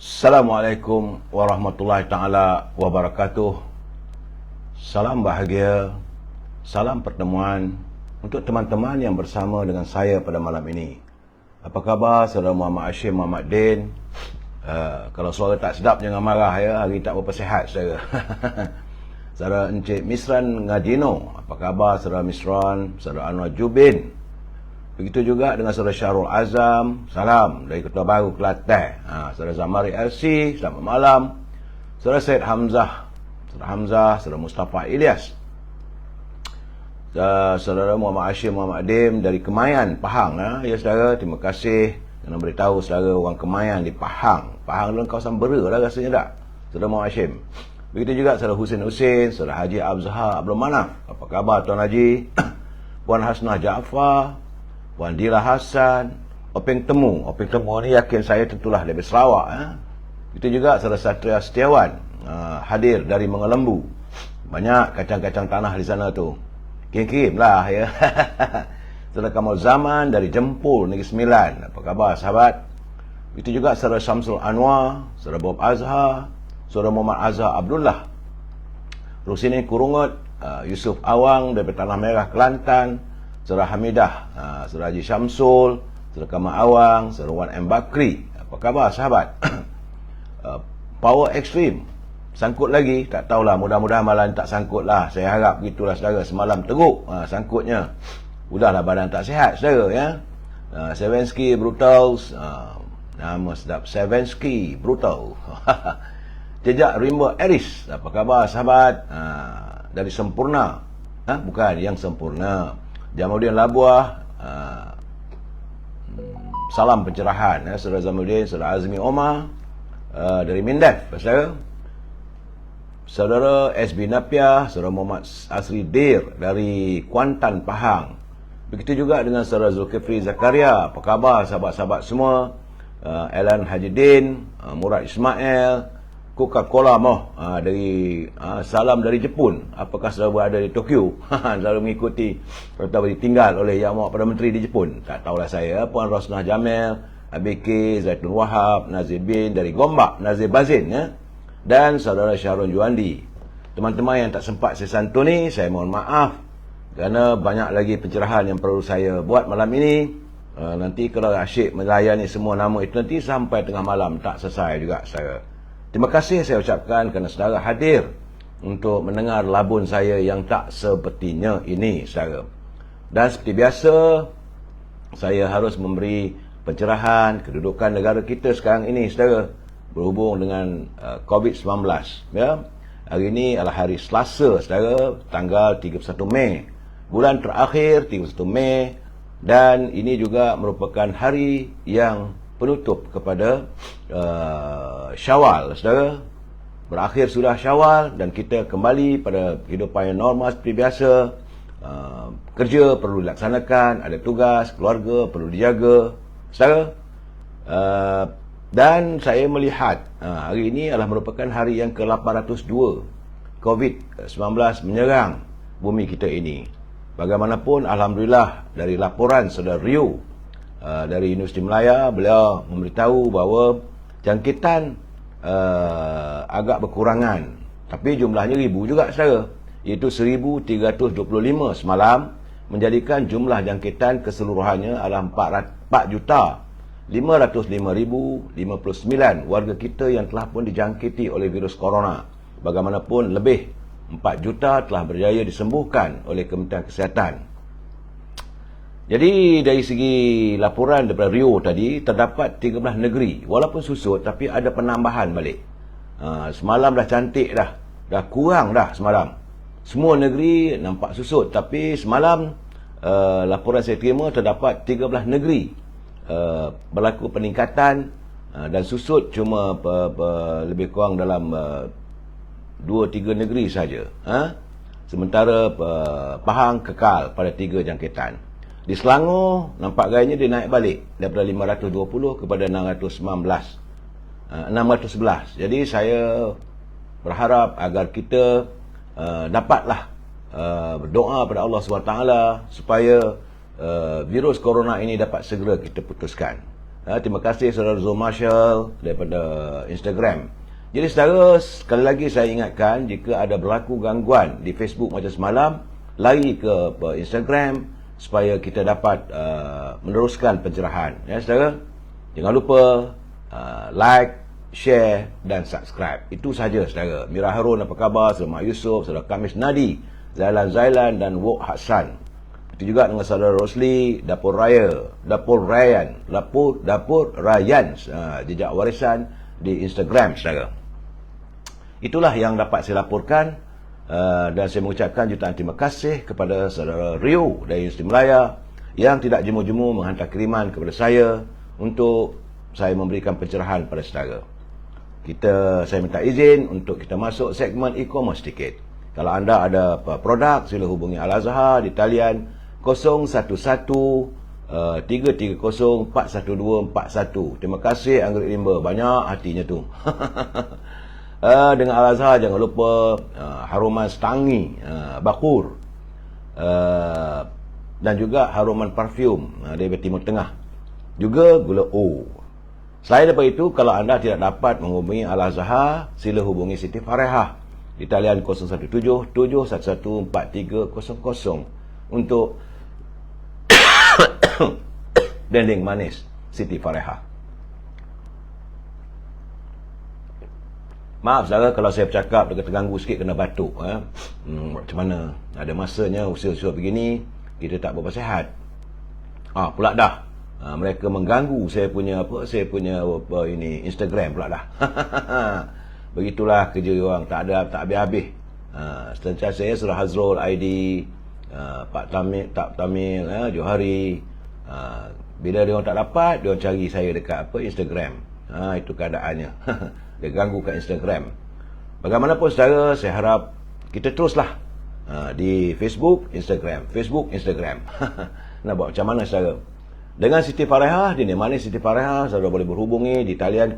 Assalamualaikum warahmatullahi taala wabarakatuh. Salam bahagia, salam pertemuan untuk teman-teman yang bersama dengan saya pada malam ini. Apa khabar saudara Muhammad Hashim Muhammad Din? Kalau suara tak sedap jangan marah ya, hari tak berapa sihat saudara. Saudara Encik Misran Ngadino, apa khabar saudara Misran? Saudara Anwar Jubin. Begitu juga dengan saudara Syahrul Azam, salam dari Kota Baru, Kelantan. Saudara Zamari LC, selamat malam. Saudara Syed Hamzah, saudara Mustafa Ilyas. Saudara Muhammad Hashim Muhammad Adim dari Kemayan, Pahang. Ya saudara, terima kasih kerana beritahu saudara orang Kemayan di Pahang. Pahang dalam kawasan Bera lah rasanya tak, saudara Muhammad Hashim. Begitu juga saudara Husin, saudara Haji Abzahar Abdul Manaf. Apa khabar Tuan Haji? Puan Hasnah Jaafar, Puan Dila Hassan, Openg Temu ni yakin saya tentulah dari Sarawak. Itu juga saudara Satria Setiawan, hadir dari Mengelembu. Banyak kacang-kacang tanah di sana tu, kirim lah ya. Saudara Kamal Zaman dari Jempol, Negeri Sembilan. Apa khabar sahabat? Itu juga saudara Syamsul Anwar, saudara Bob Azhar, saudara Muhammad Azhar Abdullah, Rusini Kurungut, Yusuf Awang dari Tanah Merah, Kelantan, saudara Hamidah, saudara Haji Syamsul, saudara Kamal Awang, saudara Wan M. Bakri. Apa khabar sahabat? Power Extreme sangkut lagi, tak tahulah, mudah-mudahan malam tak sangkut lah. Saya harap begitulah saudara, semalam teruk sangkutnya. Udahlah badan tak sihat saudara ya. Sevensky Brutals, nama sedap Sevensky Brutal. Jejak Rimba Eris, apa khabar sahabat? Dari Sempurna, bukan yang sempurna. Jamaluddin Labuah, salam pencerahan saudara Zamaluddin. Saudara Azmi Omar dari Mindef, saudara SB Napiah, saudara Muhammad Asri Dir dari Kuantan, Pahang. Begitu juga dengan saudara Zulkifli Zakaria. Apa khabar sahabat-sahabat semua? Alan Hajidin, Murad Ismail, Coca-Cola dari salam dari Jepun. Apakah saudara berada di Tokyo? Selalu mengikuti atau ditinggal oleh Yang Maha Perdana Menteri di Jepun. Tak tahulah saya. Puan Rosnah Jamil, ABK, Zaitun Wahab, Nazir Bin dari Gombak, Nazir Bazin ya. Dan saudara Syahrul Juandi. Teman-teman yang tak sempat saya santuni, saya mohon maaf kerana banyak lagi pencerahan yang perlu saya buat malam ini. Nanti kalau asyik melayani semua nama itu nanti sampai tengah malam tak selesai juga saya. Terima kasih saya ucapkan kerana saudara hadir untuk mendengar labun saya yang tak sepertinya ini saudara. Dan seperti biasa, saya harus memberi pencerahan kedudukan negara kita sekarang ini saudara, berhubung dengan COVID-19 ya. Hari ini adalah hari Selasa saudara, tanggal 31 Mei. Bulan terakhir 31 Mei, dan ini juga merupakan hari yang penutup kepada Syawal saudara. Berakhir sudah Syawal dan kita kembali pada kehidupan yang normal seperti biasa. Kerja perlu dilaksanakan, ada tugas, keluarga perlu dijaga saudara. Dan saya melihat hari ini adalah merupakan hari yang ke-802 COVID-19 menyerang bumi kita ini. Bagaimanapun, alhamdulillah dari laporan saudara Rio dari Universiti Melaya, beliau memberitahu bahawa jangkitan agak berkurangan, tapi jumlahnya ribu juga saudara, iaitu 1,325 semalam, menjadikan jumlah jangkitan keseluruhannya adalah 4.505.059 warga kita yang telah pun dijangkiti oleh virus corona. Bagaimanapun, lebih 4 juta telah berjaya disembuhkan oleh Kementerian Kesihatan. Jadi dari segi laporan daripada Rio tadi, terdapat 13 negeri walaupun susut tapi ada penambahan balik. Semalam dah cantik dah kurang dah semalam. Semua negeri nampak susut, tapi semalam laporan saya terima terdapat 13 negeri berlaku peningkatan dan susut cuma lebih kurang dalam 2-3 negeri saja. Sementara Pahang kekal pada 3 jangkitan. Di Selangor nampak gayanya dia naik balik daripada 520 kepada 611. Jadi saya berharap agar kita dapatlah berdoa pada Allah SWT supaya virus corona ini dapat segera kita putuskan. Terima kasih saudara Zul Marshall daripada Instagram. Jadi saudara, sekali lagi saya ingatkan, jika ada berlaku gangguan di Facebook macam semalam, lari ke Instagram supaya kita dapat meneruskan pencerahan. Ya saudara, jangan lupa like, share dan subscribe. Itu saja saudara. Mira Harun apa khabar? Saudara Mak Yusof, saudara Kamis Nadi, Zailan dan Wok Hassan. Itu juga dengan saudara Rosli, Dapur Rayan, jejak warisan di Instagram saudara. Itulah yang dapat saya laporkan, dan saya mengucapkan jutaan terima kasih kepada saudara Rio dari Universiti Melaya yang tidak jemu-jemu menghantar kiriman kepada saya untuk saya memberikan pencerahan pada saudara. Saya minta izin untuk kita masuk segmen e-commerce sedikit. Kalau anda ada produk, sila hubungi Al-Azhar di talian 011-330-41241. Terima kasih Anggrek Rimba, banyak hatinya tu. Dengan Al-Azhar jangan lupa haruman Stangi, Bakur, dan juga haruman parfum dari Timur Tengah, juga gula O. Selain daripada itu, kalau anda tidak dapat menghubungi Al-Azhar, sila hubungi Siti Farehah di talian 017-711-4300 untuk dendeng manis Siti Farehah. Maaf saudara kalau saya bercakap terganggu sikit, kena batuk. Macam mana? Ada masanya usia-usia begini kita tak bersihat. Pula dah. Mereka mengganggu saya punya ini Instagram pula dah. Begitulah kerja orang, tak habis-habis. Sentiasa saya Surah Hazrul ID, Pak Tamil, Johari. Bila dia orang tak dapat, dia orang cari saya dekat Instagram. Itu keadaannya. Dia ganggu kat Instagram. Bagaimanapun saudara, saya harap kita teruslah di Facebook, Instagram. Nak buat macam mana saudara? Dengan Siti Farehah, di mana Siti Farehah, saudara boleh berhubungi di talian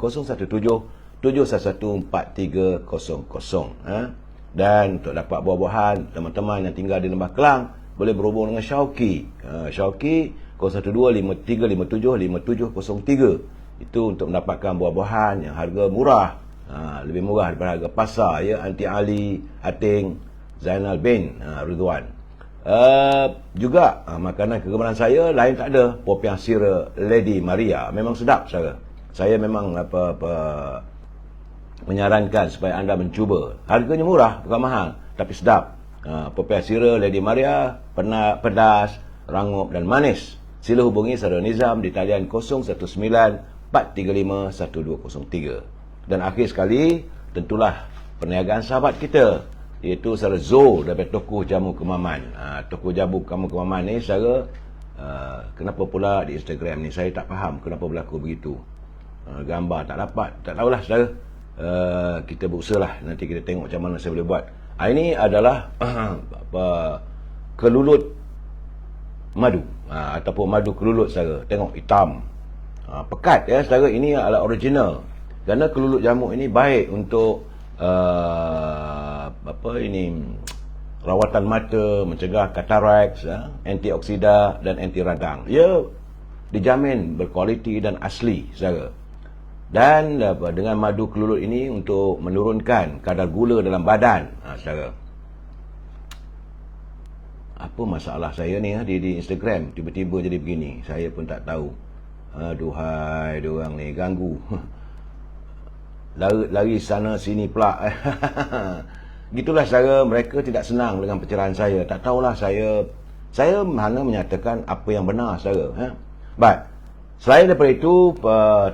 017-711-4300. Dan untuk dapat buah-buahan, teman-teman yang tinggal di Lembah Kelang boleh berhubung dengan Syauqi. Syauqi 012-5357-5703. Itu untuk mendapatkan buah-buahan yang harga murah, lebih murah daripada harga pasar, ya. Anti Ali, Ating, Zainal bin Ridwan. Juga makanan kegemaran saya lain tak ada, popiah sira Lady Maria. Memang sedap saudara. Saya memang menyarankan supaya anda mencuba. Harganya murah, bukan mahal, tapi sedap. Popiah sira Lady Maria, pedas, rangup dan manis. Sila hubungi saudara Nizam di talian 019-435-1203. Dan akhir sekali, tentulah perniagaan sahabat kita, iaitu saudara Zul daripada Toko Jamu Kemaman. Toko Jamu Kemaman ni saudara, kenapa pula di Instagram ni saya tak faham kenapa berlaku begitu. Gambar tak dapat, tak tahulah saudara. Kita berusaha lah, nanti kita tengok macam mana saya boleh buat. Ini adalah kelulut madu, ataupun madu kelulut saudara. Tengok hitam, pekat ya saudara. Ini adalah original, kerana kelulut jamu ini baik untuk rawatan mata, mencegah cataracts, antioksida dan anti radang. Ia dijamin berkualiti dan asli saudara. Dan dengan madu kelulut ini untuk menurunkan kadar gula dalam badan saudara. Apa masalah saya ni di Instagram tiba-tiba jadi begini, saya pun tak tahu. Aduhai, diorang ni ganggu. Lari sana sini pula. Gitulah saudara, mereka tidak senang dengan pencerahan saya. Tak tahulah saya hanya menyatakan apa yang benar saudara. But selain daripada itu,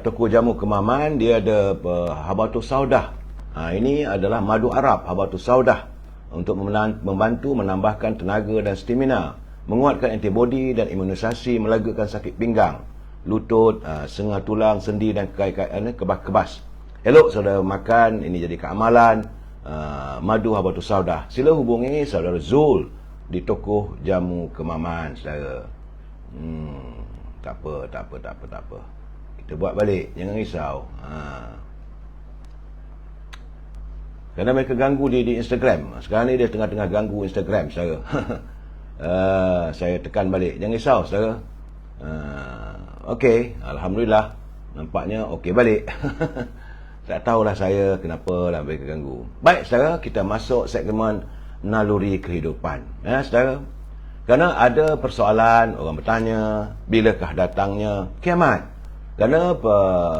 Toko Jamu Kemaman dia ada Habatus Saudah. Ini adalah madu Arab, Habatus Saudah, untuk membantu menambahkan tenaga dan stamina, menguatkan antibodi dan imunisasi, melegakan sakit pinggang, lutut, sengal tulang, sendi dan kebas-kebas. Elok saudara makan, ini jadi keamalan madu Habatus Saudah. Sila hubungi saudara Zul di Toko Jamu Kemaman saudara. Tak apa. Kita buat balik, jangan risau. Kerana mereka ganggu di Instagram. Sekarang ni dia tengah-tengah ganggu Instagram saudara. Saya tekan balik, jangan risau saudara. Okey, alhamdulillah. Nampaknya okey balik. Tak tahulah saya kenapa lah mereka ganggu. Baik, saudara, kita masuk segmen naluri kehidupan. Ya, saudara. Kerana ada persoalan, orang bertanya, bilakah datangnya kiamat? Kerana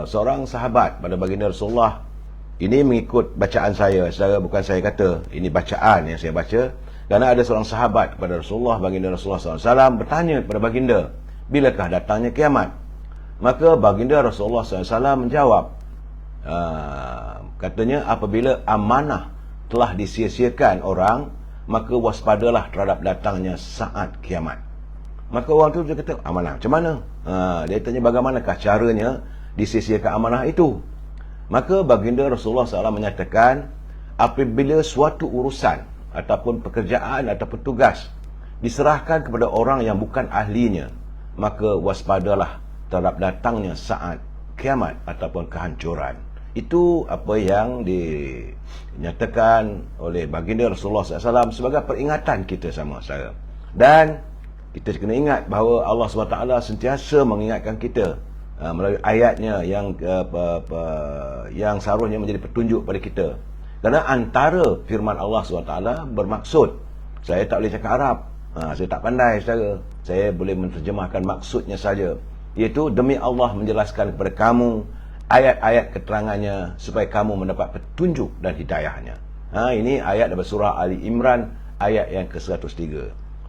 seorang sahabat pada baginda Rasulullah, ini mengikut bacaan saya, saudara, bukan saya kata, ini bacaan yang saya baca. Kerana ada seorang sahabat kepada Rasulullah, baginda Rasulullah SAW, bertanya kepada baginda, bilakah datangnya kiamat? Maka baginda Rasulullah SAW menjawab, katanya, apabila amanah telah disia-siakan orang, maka waspadalah terhadap datangnya saat kiamat. Maka orang tu dia kata, amanah macam mana? Dia tanya bagaimanakah caranya disia-siakan amanah itu? Maka baginda Rasulullah SAW menyatakan, apabila suatu urusan ataupun pekerjaan ataupun tugas diserahkan kepada orang yang bukan ahlinya, maka waspadalah terhadap datangnya saat kiamat ataupun kehancuran. Itu apa yang dinyatakan oleh baginda Rasulullah SAW sebagai peringatan kita sama saya. Dan kita kena ingat bahawa Allah SWT sentiasa mengingatkan kita melalui ayatnya yang seharusnya menjadi petunjuk pada kita. Kerana antara firman Allah SWT bermaksud, saya tak boleh cakap Arab, saya tak pandai saudara, saya boleh menterjemahkan maksudnya saja, iaitu demi Allah menjelaskan kepada kamu ayat-ayat keterangannya supaya kamu mendapat petunjuk dan hidayahnya. Ini ayat dari surah Ali Imran ayat yang ke-103.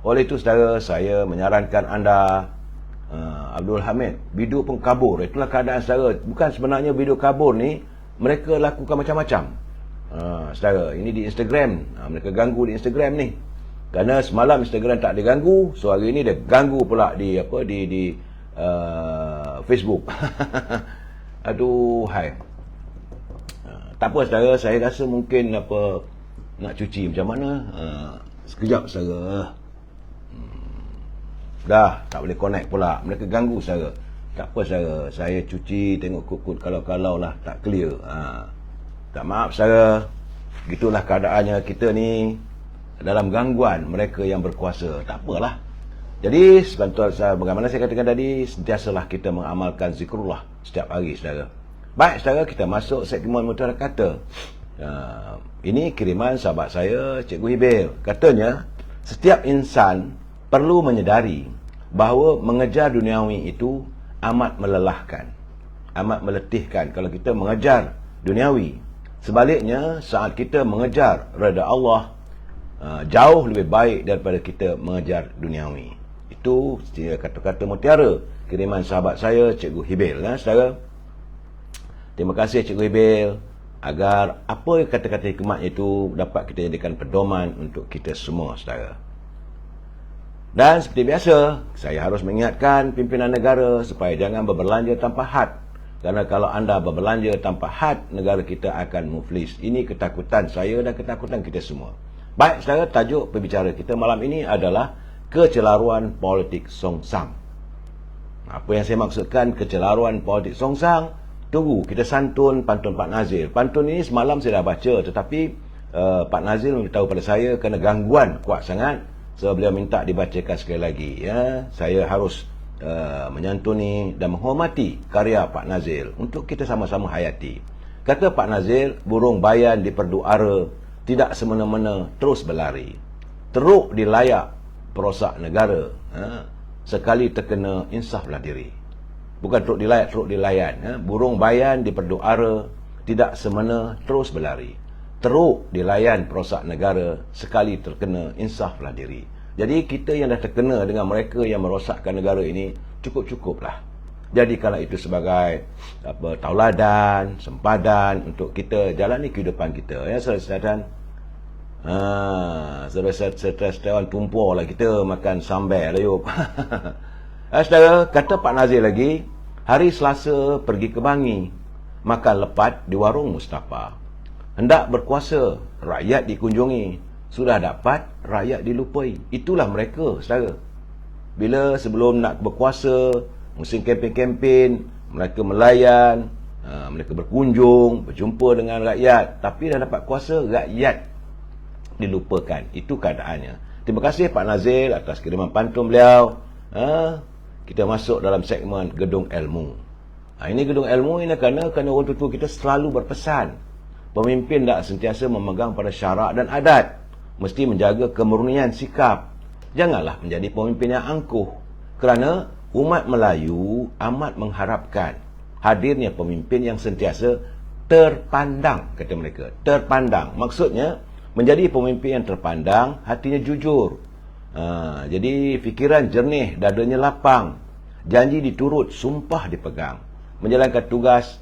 Oleh itu saudara, saya menyarankan anda, Abdul Hamid, bidu pun kabur. Itulah keadaan saudara. Bukan sebenarnya bidu kabur ni mereka lakukan macam-macam. Saudara, ini di Instagram, mereka ganggu di Instagram ni. Kerana semalam Instagram tak diganggu, so hari ni dia ganggu pula di Facebook. Aduh, hai. Tak apa saudara, saya rasa mungkin nak cuci macam mana. Sekejap saudara. Dah tak boleh connect pula. Mereka ganggu saudara. Tak apa saudara, saya cuci tengok kut-kut kalau lah tak clear. Tak maaf saudara. Gitulah keadaannya kita ni dalam gangguan mereka yang berkuasa. Tak apalah. Jadi bagaimana saya katakan tadi, sentiasalah kita mengamalkan zikrullah setiap hari saudara. Baik saudara, kita masuk segmen Mutiara Kata. Ini kiriman sahabat saya, Cikgu Hibil. Katanya, setiap insan perlu menyedari bahawa mengejar duniawi itu amat melelahkan, amat meletihkan kalau kita mengejar duniawi. Sebaliknya, saat kita mengejar redha Allah, jauh lebih baik daripada kita mengejar duniawi. Itu kata-kata mutiara kiriman sahabat saya, Cikgu Hibil. Saudara, terima kasih Cikgu Hibil, agar apa kata-kata hikmat itu dapat kita jadikan pedoman untuk kita semua saudara. Dan seperti biasa, saya harus mengingatkan pimpinan negara supaya jangan berbelanja tanpa had. Kerana kalau anda berbelanja tanpa had, negara kita akan muflis. Ini ketakutan saya dan ketakutan kita semua. Baik saudara, tajuk perbicaraan kita malam ini adalah kecelaruan politik songsang. Apa yang saya maksudkan kecelaruan politik songsang? Tunggu, kita santun pantun Pak Nazil. Pantun ini semalam saya dah baca, tetapi Pak Nazil memberitahu pada saya kerana gangguan kuat sangat, so beliau minta dibacakan sekali lagi. Saya harus menyantuni dan menghormati karya Pak Nazil untuk kita sama-sama hayati. Kata Pak Nazil, burung bayan di perdu ara tidak semena-mena terus berlari. Teruk di layak perosak negara, sekali terkena insaflah diri. Bukan teruk dilayak, teruk dilayan. Burung bayan di perdu ara tidak semena terus berlari. Teruk dilayan perosak negara, sekali terkena insaflah diri. Jadi kita yang dah terkena dengan mereka yang merosakkan negara ini, cukup-cukuplah. Jadikanlah itu sebagai tauladan, sempadan untuk kita jalani kehidupan kita. Saudara-saudara, saudara-saudara tumpur lah kita makan sambal lah yuk. Saudara, kata Pak Nazir lagi, hari Selasa pergi ke Bangi, makan lepat di warung Mustafa. Hendak berkuasa, rakyat dikunjungi. Sudah dapat, rakyat dilupai. Itulah mereka, saudara. Bila sebelum nak berkuasa, musim kempen-kempen, mereka melayan, mereka berkunjung, berjumpa dengan rakyat. Tapi dah dapat kuasa, rakyat dilupakan. Itu keadaannya. Terima kasih Pak Nazil atas kiriman pantun beliau. kita masuk dalam segmen gedung ilmu. Ini gedung ilmu ini kerana orang tua kita selalu berpesan, pemimpin tak sentiasa memegang pada syarak dan adat, mesti menjaga kemurnian sikap. Janganlah menjadi pemimpin yang angkuh, kerana umat Melayu amat mengharapkan hadirnya pemimpin yang sentiasa terpandang, kata mereka. Terpandang, maksudnya menjadi pemimpin yang terpandang, hatinya jujur. Jadi fikiran jernih, dadanya lapang, janji diturut, sumpah dipegang, menjalankan tugas,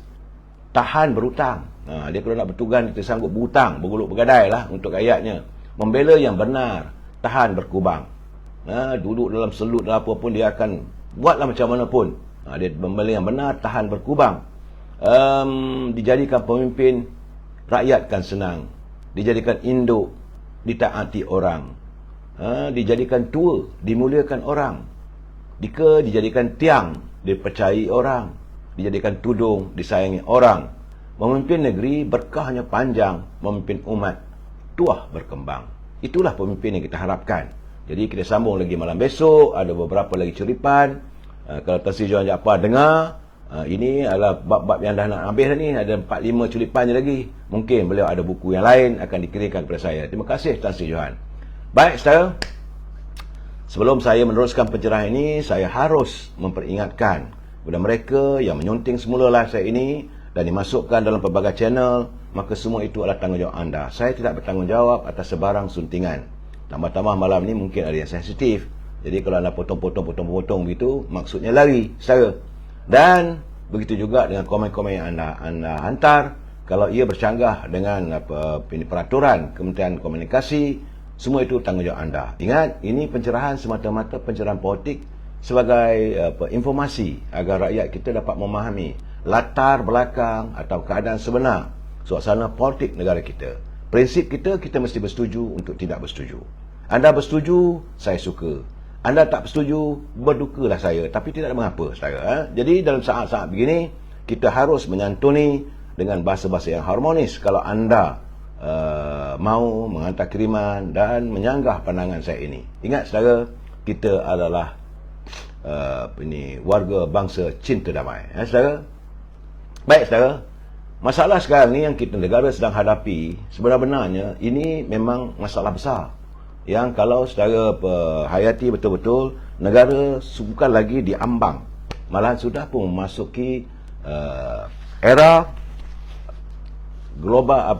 tahan berhutang. Dia kalau nak bertugas, kita sanggup berhutang, bergolok bergadai lah untuk rakyatnya. Membela yang benar, tahan berkubang. Duduk dalam selut dalam apa pun, dia akan buatlah macam mana pun. Dia membela yang benar, tahan berkubang. Dijadikan pemimpin, rakyat kan senang. Dijadikan induk, ditaati orang. Dijadikan tua, dimuliakan orang. Dijadikan tiang, dipercayai orang. Dijadikan tudung, disayangi orang. Memimpin negeri, berkahnya panjang. Memimpin umat, tuah berkembang. Itulah pemimpin yang kita harapkan. Jadi kita sambung lagi malam besok. Ada beberapa lagi curipan. Kalau Tan Sri Johan Jaafar dengar, ini adalah bab-bab yang dah nak habis ni. Ada 4-5 curipan je lagi. Mungkin beliau ada buku yang lain akan dikirimkan kepada saya. Terima kasih Tan Sri Johan. Baik, saudara, sebelum saya meneruskan pencerahan ini, saya harus memperingatkan kepada mereka yang menyunting semula live saya ini dan dimasukkan dalam pelbagai channel, maka semua itu adalah tanggungjawab anda. Saya tidak bertanggungjawab atas sebarang suntingan. Tambah-tambah malam ni mungkin ada yang sensitif. Jadi kalau anda potong-potong begitu, maksudnya lari, saudara. Dan begitu juga dengan komen-komen yang anda hantar. Kalau ia bercanggah dengan peraturan Kementerian Komunikasi, semua itu tanggungjawab anda. Ingat, ini pencerahan semata-mata pencerahan politik sebagai informasi agar rakyat kita dapat memahami latar belakang atau keadaan sebenar suasana politik negara kita. Prinsip kita mesti bersetuju untuk tidak bersetuju. Anda bersetuju, saya suka. Anda tak bersetuju, berdukalah saya. Tapi tidak ada mengapa, saudara. Jadi dalam saat-saat begini, kita harus menyantuni dengan bahasa-bahasa yang harmonis. Kalau anda mau menghantar kiriman dan menyanggah pandangan saya ini. Ingat, saudara, kita adalah warga bangsa cinta damai. Saudara? Baik, saudara. Masalah sekarang ni yang kita negara sedang hadapi, sebenarnya ini memang masalah besar. Yang kalau saudara hayati betul-betul, negara bukan lagi diambang, malahan sudah pun memasuki era global,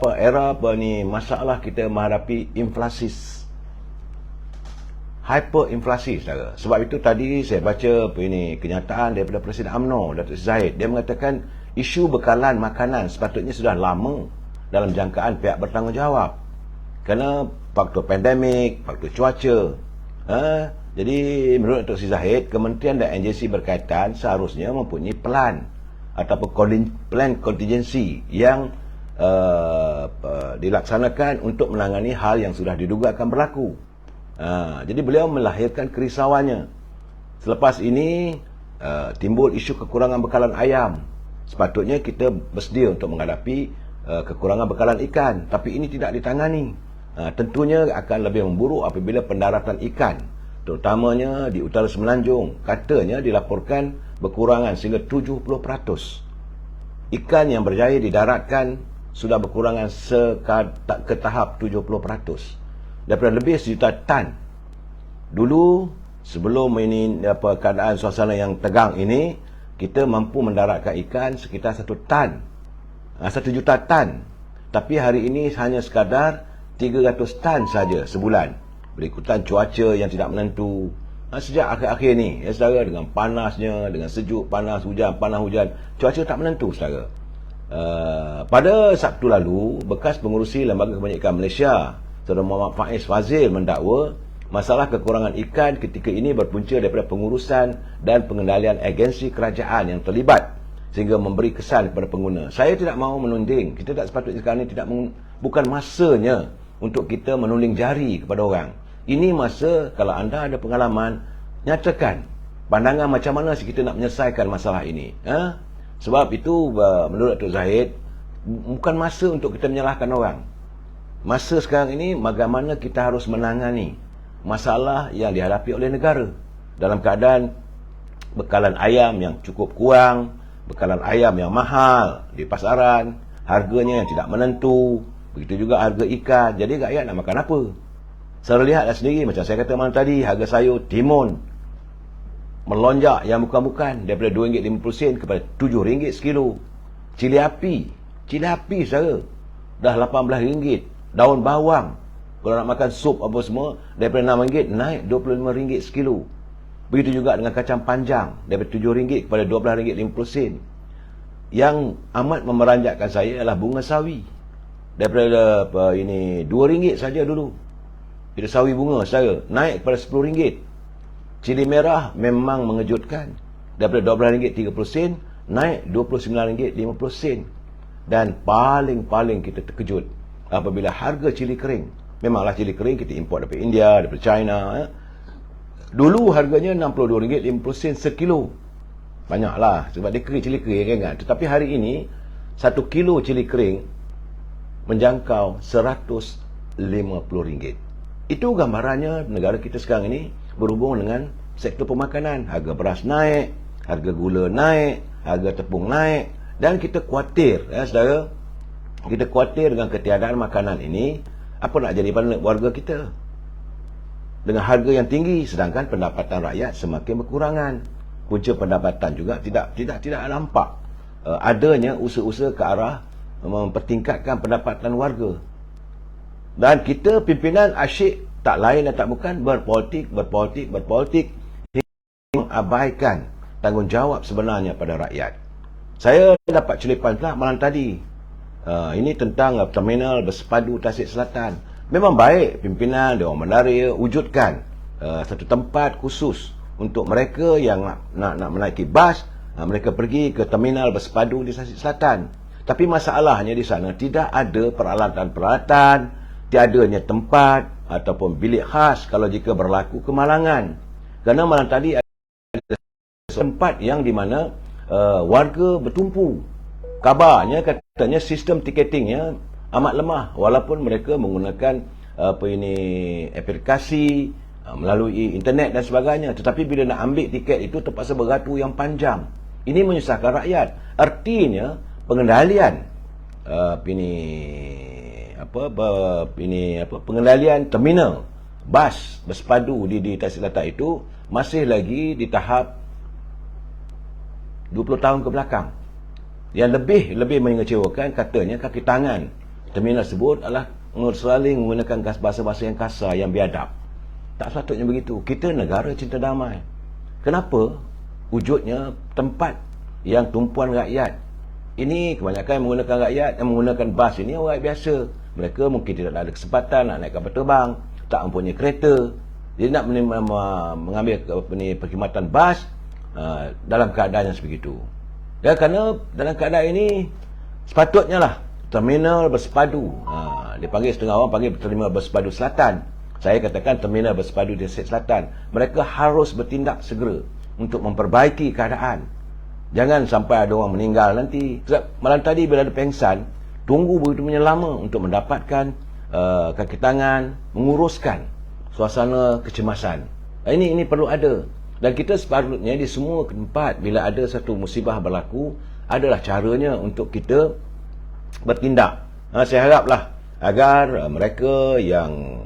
masalah kita menghadapi inflasi, hyperinflasi, saudara. Sebab itu tadi saya baca kenyataan daripada Presiden UMNO, Datuk Zahid. Dia mengatakan isu bekalan makanan sepatutnya sudah lama dalam jangkaan pihak bertanggungjawab. Kerana faktor pandemik, faktor cuaca. Jadi menurut Datuk Zahid, Kementerian dan agensi berkaitan seharusnya mempunyai plan ataupun plan kontingensi yang dilaksanakan untuk menangani hal yang sudah diduga akan berlaku. Jadi beliau melahirkan kerisauannya. Selepas ini timbul isu kekurangan bekalan ayam. Sepatutnya kita bersedia untuk menghadapi kekurangan bekalan ikan, tapi ini tidak ditangani. Tentunya akan lebih memburuk apabila pendaratan ikan, terutamanya di utara Semenanjung, katanya dilaporkan berkurangan sehingga 70%. Ikan yang berjaya didaratkan sudah berkurangan ke tahap 70%. Daripada lebih 1 juta tan. Dulu sebelum keadaan suasana yang tegang ini, kita mampu mendaratkan ikan sekitar 1 tan, 1 juta tan. Tapi hari ini hanya sekadar 300 tan saja sebulan, berikutan cuaca yang tidak menentu. Sejak akhir-akhir ni, saudara, dengan panasnya, dengan sejuk, panas hujan, cuaca tak menentu, saudara. Pada Sabtu lalu, bekas pengurusi Lembaga Kebajikan Malaysia, Saudara Muhammad Faiz Fazil, mendakwa masalah kekurangan ikan ketika ini berpunca daripada pengurusan dan pengendalian agensi kerajaan yang terlibat sehingga memberi kesan kepada pengguna. Saya tidak mahu menunding. Kita tak sepatutnya sekarang ini bukan masanya untuk kita menunding jari kepada orang. Ini masa kalau anda ada pengalaman, nyatakan pandangan macam mana kita nak menyelesaikan masalah ini. Sebab itu menurut Datuk Zahid, bukan masa untuk kita menyalahkan orang. Masa sekarang ini bagaimana kita harus menangani masalah yang dihadapi oleh negara dalam keadaan bekalan ayam yang cukup kurang, bekalan ayam yang mahal di pasaran, harganya yang tidak menentu, begitu juga harga ikan. Jadi rakyat nak makan apa? Saya lihatlah sendiri, macam saya kata malam tadi, harga sayur timun melonjak yang bukan-bukan daripada RM2.50 kepada RM7 sekilo. Cili api saudara dah RM18. Daun bawang kalau nak makan sup apa semua daripada RM6 naik RM25 sekilo. Begitu juga dengan kacang panjang daripada RM7 kepada RM12.50. Yang amat memeranjatkan saya adalah bunga sawi. Daripada RM2 saja dulu. Kita sawi bunga saja naik kepada RM10. Cili merah memang mengejutkan. Daripada RM12.30 naik RM29.50. Dan paling kita terkejut apabila harga cili kering. Memanglah cili kering kita import daripada India, daripada China. Dulu harganya RM62.50 sekilo. Banyaklah sebab dia kering, cili kering kan. Tetapi hari ini 1 kilo cili kering menjangkau RM150. Itu gambarannya negara kita sekarang ini berhubung dengan sektor pemakanan. Harga beras naik, harga gula naik, harga tepung naik, dan kita khawatir, saudara, kita khawatir dengan ketiadaan makanan ini. Apa nak jadi pada warga kita dengan harga yang tinggi, sedangkan pendapatan rakyat semakin berkurangan. Punca pendapatan juga tidak nampak adanya usaha-usaha ke arah mempertingkatkan pendapatan warga. Dan kita pimpinan asyik tak lain dan tak bukan berpolitik, mengabaikan tanggungjawab sebenarnya pada rakyat. Saya dapat celipan pula malam tadi. Ini tentang terminal bersepadu Tasik Selatan. Memang baik pimpinan Dewan Menara wujudkan satu tempat khusus untuk mereka yang nak menaiki bas, mereka pergi ke terminal bersepadu di Tasik Selatan. Tapi masalahnya di sana tidak ada peralatan-peralatan, tiadanya tempat ataupun bilik khas kalau jika berlaku kemalangan. Kerana malam tadi ada tempat yang di mana warga bertumpu. Kabarnya katanya sistem tiketingnya amat lemah walaupun mereka menggunakan aplikasi melalui internet dan sebagainya. Tetapi bila nak ambil tiket itu terpaksa beratur yang panjang. Ini menyusahkan rakyat. Artinya pengendalian pengendalian terminal bas bersepadu di Tasik Selatan itu masih lagi di tahap 20 tahun ke belakang. Yang lebih mengecewakan, katanya kaki tangan terminal tersebut adalah saling menggunakan bahasa-bahasa yang kasar, yang biadab. Tak sepatutnya begitu. Kita negara cinta damai. Kenapa wujudnya tempat yang tumpuan rakyat? Ini kebanyakan menggunakan rakyat yang menggunakan bas ini orang biasa. Mereka mungkin tidak ada kesempatan nak naik kapal terbang, tak mempunyai kereta. Dia nak mengambil perkhidmatan bas dalam keadaan yang sebegitu. Ya, kerana dalam keadaan ini sepatutnya lah terminal bersepadu. Dia panggil, setengah orang panggil terminal bersepadu selatan. Saya katakan terminal bersepadu di Tasik Selatan. Mereka harus bertindak segera untuk memperbaiki keadaan. Jangan sampai ada orang meninggal nanti. Sebab malam tadi bila ada pengsan, tunggu begitu banyak lama untuk mendapatkan kaki tangan, menguruskan suasana kecemasan. Ini perlu ada. Dan kita sepatutnya di semua tempat bila ada satu musibah berlaku, adalah caranya untuk kita bertindak. Saya haraplah agar mereka yang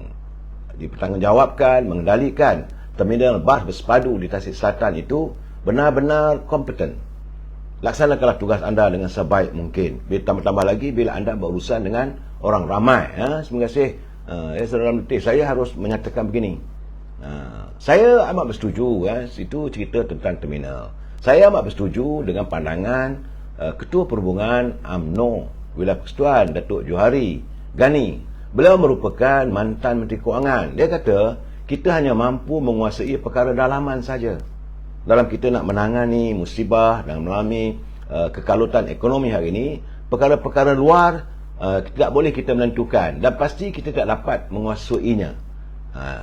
dipertanggungjawabkan mengendalikan terminal bas bersepadu di Tasik Selatan itu benar-benar kompeten. Laksanakanlah tugas anda dengan sebaik mungkin. Tambah-tambah lagi bila anda berurusan dengan orang ramai. Terima kasih. Saudara Letih, saya harus menyatakan begini. Saya amat bersetuju. Itu cerita tentang terminal. Saya amat bersetuju dengan pandangan Ketua Perhubungan UMNO Wilayah Persekutuan Datuk Johari Gani. Beliau merupakan mantan Menteri Kewangan. Dia kata kita hanya mampu menguasai perkara dalaman saja. Dalam kita nak menangani musibah dan mengalami kekalutan ekonomi hari ini, perkara-perkara luar tidak boleh kita menentukan dan pasti kita tidak dapat menguasainya.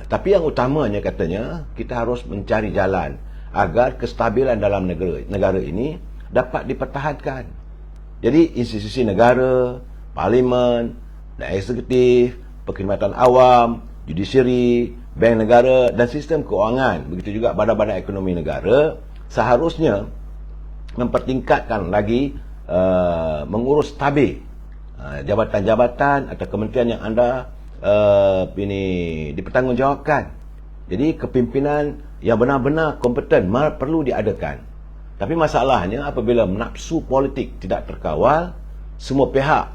Tapi yang utamanya katanya kita harus mencari jalan agar kestabilan dalam negara ini dapat dipertahankan. Jadi institusi negara, parlimen, dan eksekutif, perkhidmatan awam, judisiari, bank negara dan sistem keuangan, begitu juga badan-badan ekonomi negara seharusnya mempertingkatkan lagi mengurus tabir jabatan-jabatan atau kementerian yang anda ini dipertanggungjawabkan. Jadi kepimpinan yang benar-benar kompeten perlu diadakan. Tapi masalahnya apabila nafsu politik tidak terkawal, semua pihak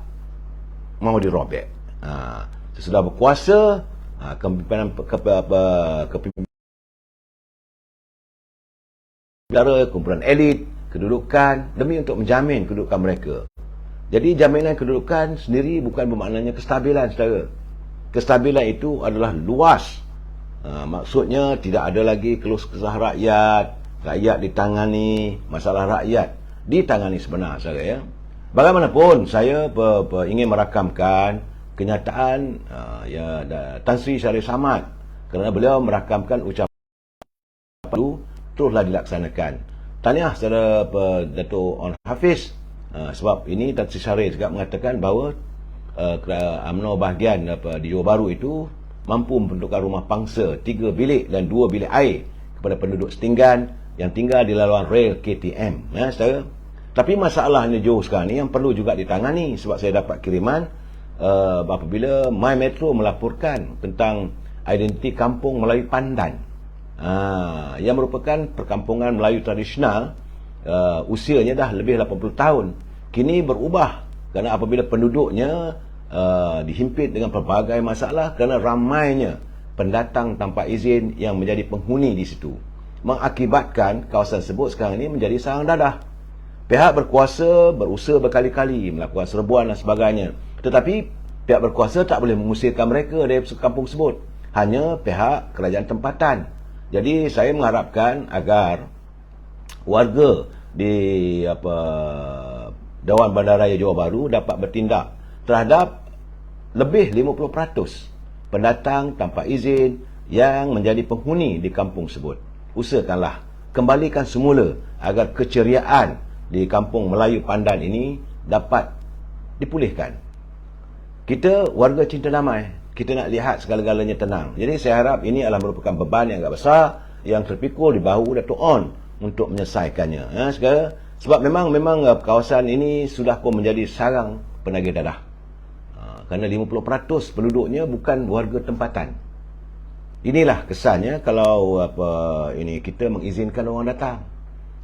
mahu dirobek. Sesudah berkuasa, kepimpinan kumpulan elit, kedudukan demi untuk menjamin kedudukan mereka. Jadi jaminan kedudukan sendiri bukan bermaknanya kestabilan, saudara. Kestabilan itu adalah luas. Maksudnya tidak ada lagi keluh kesah rakyat, rakyat ditangani, masalah rakyat ditangani sebenar, saudara, ya. Bagaimanapun saya ingin merakamkan kenyataan Tan Sri Syarif Samad, kerana beliau merakamkan ucapan itu teruslah dilaksanakan. Tahniah saudara Dato' On Hafiz, sebab ini Tan Sri Syarif juga mengatakan bahawa UMNO bahagian di Johor Bahru itu mampu membentukkan rumah pangsa 3 bilik dan 2 bilik air kepada penduduk setinggan yang tinggal di laluan rel KTM, ya, saudara. Tapi masalahnya Johor sekarang ni yang perlu juga ditangani, sebab saya dapat kiriman apabila My Metro melaporkan tentang identiti kampung Melayu Pandan, yang merupakan perkampungan Melayu tradisional, usianya dah lebih 80 tahun. Kini berubah kerana apabila penduduknya dihimpit dengan pelbagai masalah kerana ramainya pendatang tanpa izin yang menjadi penghuni di situ, mengakibatkan kawasan tersebut sekarang ini menjadi sarang dadah. Pihak berkuasa berusaha berkali-kali melakukan serbuan dan sebagainya, tetapi pihak berkuasa tak boleh mengusirkan mereka dari kampung tersebut, hanya pihak kerajaan tempatan. Jadi saya mengharapkan agar warga di Dewan Bandaraya Johor Bahru dapat bertindak terhadap lebih 50% pendatang tanpa izin yang menjadi penghuni di kampung tersebut. Usahakanlah kembalikan semula agar keceriaan di kampung Melayu Pandan ini dapat dipulihkan. Kita warga cinta damai, kita nak lihat segala-galanya tenang. Jadi saya harap ini adalah merupakan beban yang agak besar yang terpikul di bahu Dato' On untuk menyelesaikannya, ya, segala. Sebab memang kawasan ini sudah pun menjadi sarang penagih dadah, kerana 50% penduduknya bukan warga tempatan. Inilah kesannya kalau kita mengizinkan orang datang.